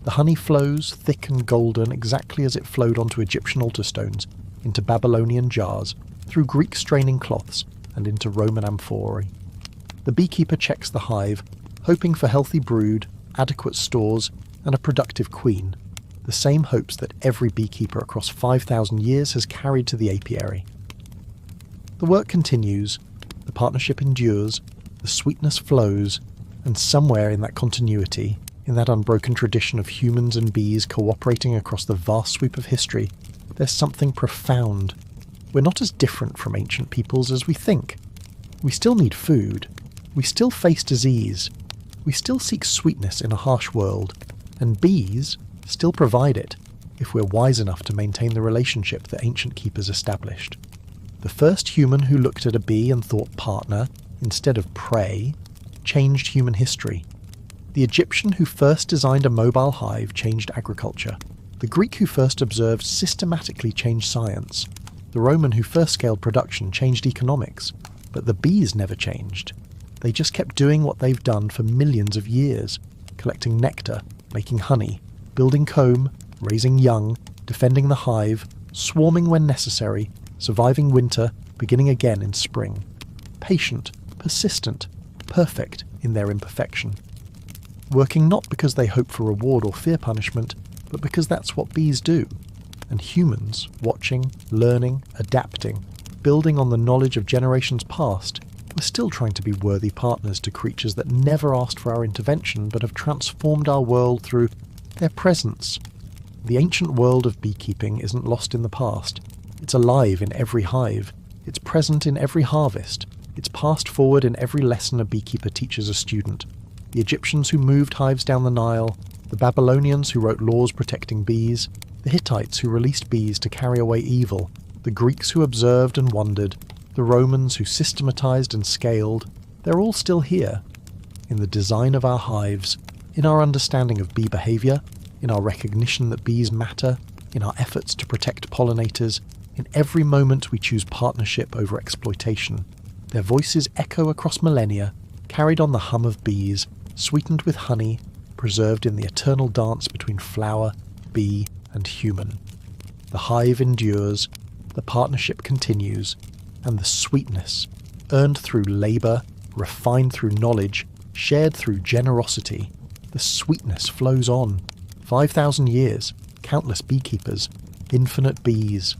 The honey flows, thick and golden, exactly as it flowed onto Egyptian altar stones, into Babylonian jars, through Greek straining cloths, and into Roman amphorae. The beekeeper checks the hive, hoping for healthy brood, adequate stores, and a productive queen, the same hopes that every beekeeper across 5,000 years has carried to the apiary. The work continues, the partnership endures, the sweetness flows, and somewhere in that continuity, in that unbroken tradition of humans and bees cooperating across the vast sweep of history, there's something profound. We're not as different from ancient peoples as we think. We still need food. We still face disease. We still seek sweetness in a harsh world. And bees still provide it, if we're wise enough to maintain the relationship that ancient keepers established. The first human who looked at a bee and thought partner, instead of prey, changed human history. The Egyptian who first designed a mobile hive changed agriculture. The Greek who first observed systematically changed science. The Roman who first scaled production changed economics. But the bees never changed. They just kept doing what they've done for millions of years, collecting nectar, making honey, building comb, raising young, defending the hive, swarming when necessary, surviving winter, beginning again in spring. Patient, persistent, perfect in their imperfection. Working not because they hope for reward or fear punishment, but because that's what bees do. And humans, watching, learning, adapting, building on the knowledge of generations past, we're still trying to be worthy partners to creatures that never asked for our intervention but have transformed our world through their presence. The ancient world of beekeeping isn't lost in the past. It's alive in every hive. It's present in every harvest. It's passed forward in every lesson a beekeeper teaches a student. The Egyptians who moved hives down the Nile, the Babylonians who wrote laws protecting bees, the Hittites who released bees to carry away evil, the Greeks who observed and wondered, the Romans who systematized and scaled, they're all still here. In the design of our hives, in our understanding of bee behavior, in our recognition that bees matter, in our efforts to protect pollinators, in every moment we choose partnership over exploitation. Their voices echo across millennia, carried on the hum of bees, sweetened with honey, preserved in the eternal dance between flower, bee, and human. The hive endures, the partnership continues, and the sweetness, earned through labour, refined through knowledge, shared through generosity, the sweetness flows on. 5,000 years, countless beekeepers, infinite bees.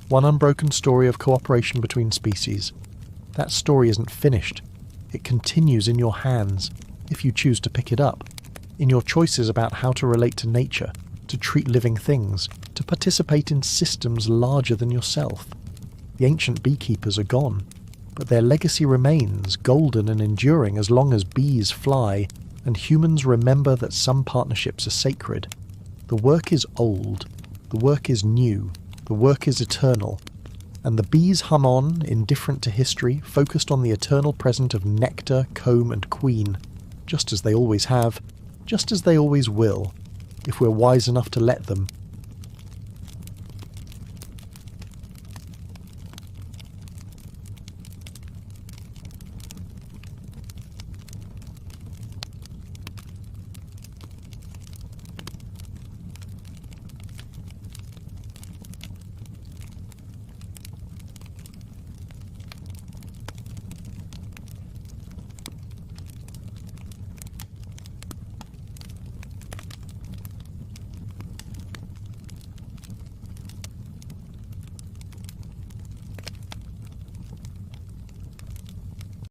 One unbroken story of cooperation between species. That story isn't finished. It continues in your hands, if you choose to pick it up, in your choices about how to relate to nature, to treat living things, to participate in systems larger than yourself. The ancient beekeepers are gone, but their legacy remains golden and enduring as long as bees fly and humans remember that some partnerships are sacred. The work is old, the work is new, the work is eternal, and the bees hum on, indifferent to history, focused on the eternal present of nectar, comb and queen, just as they always have, just as they always will, if we're wise enough to let them,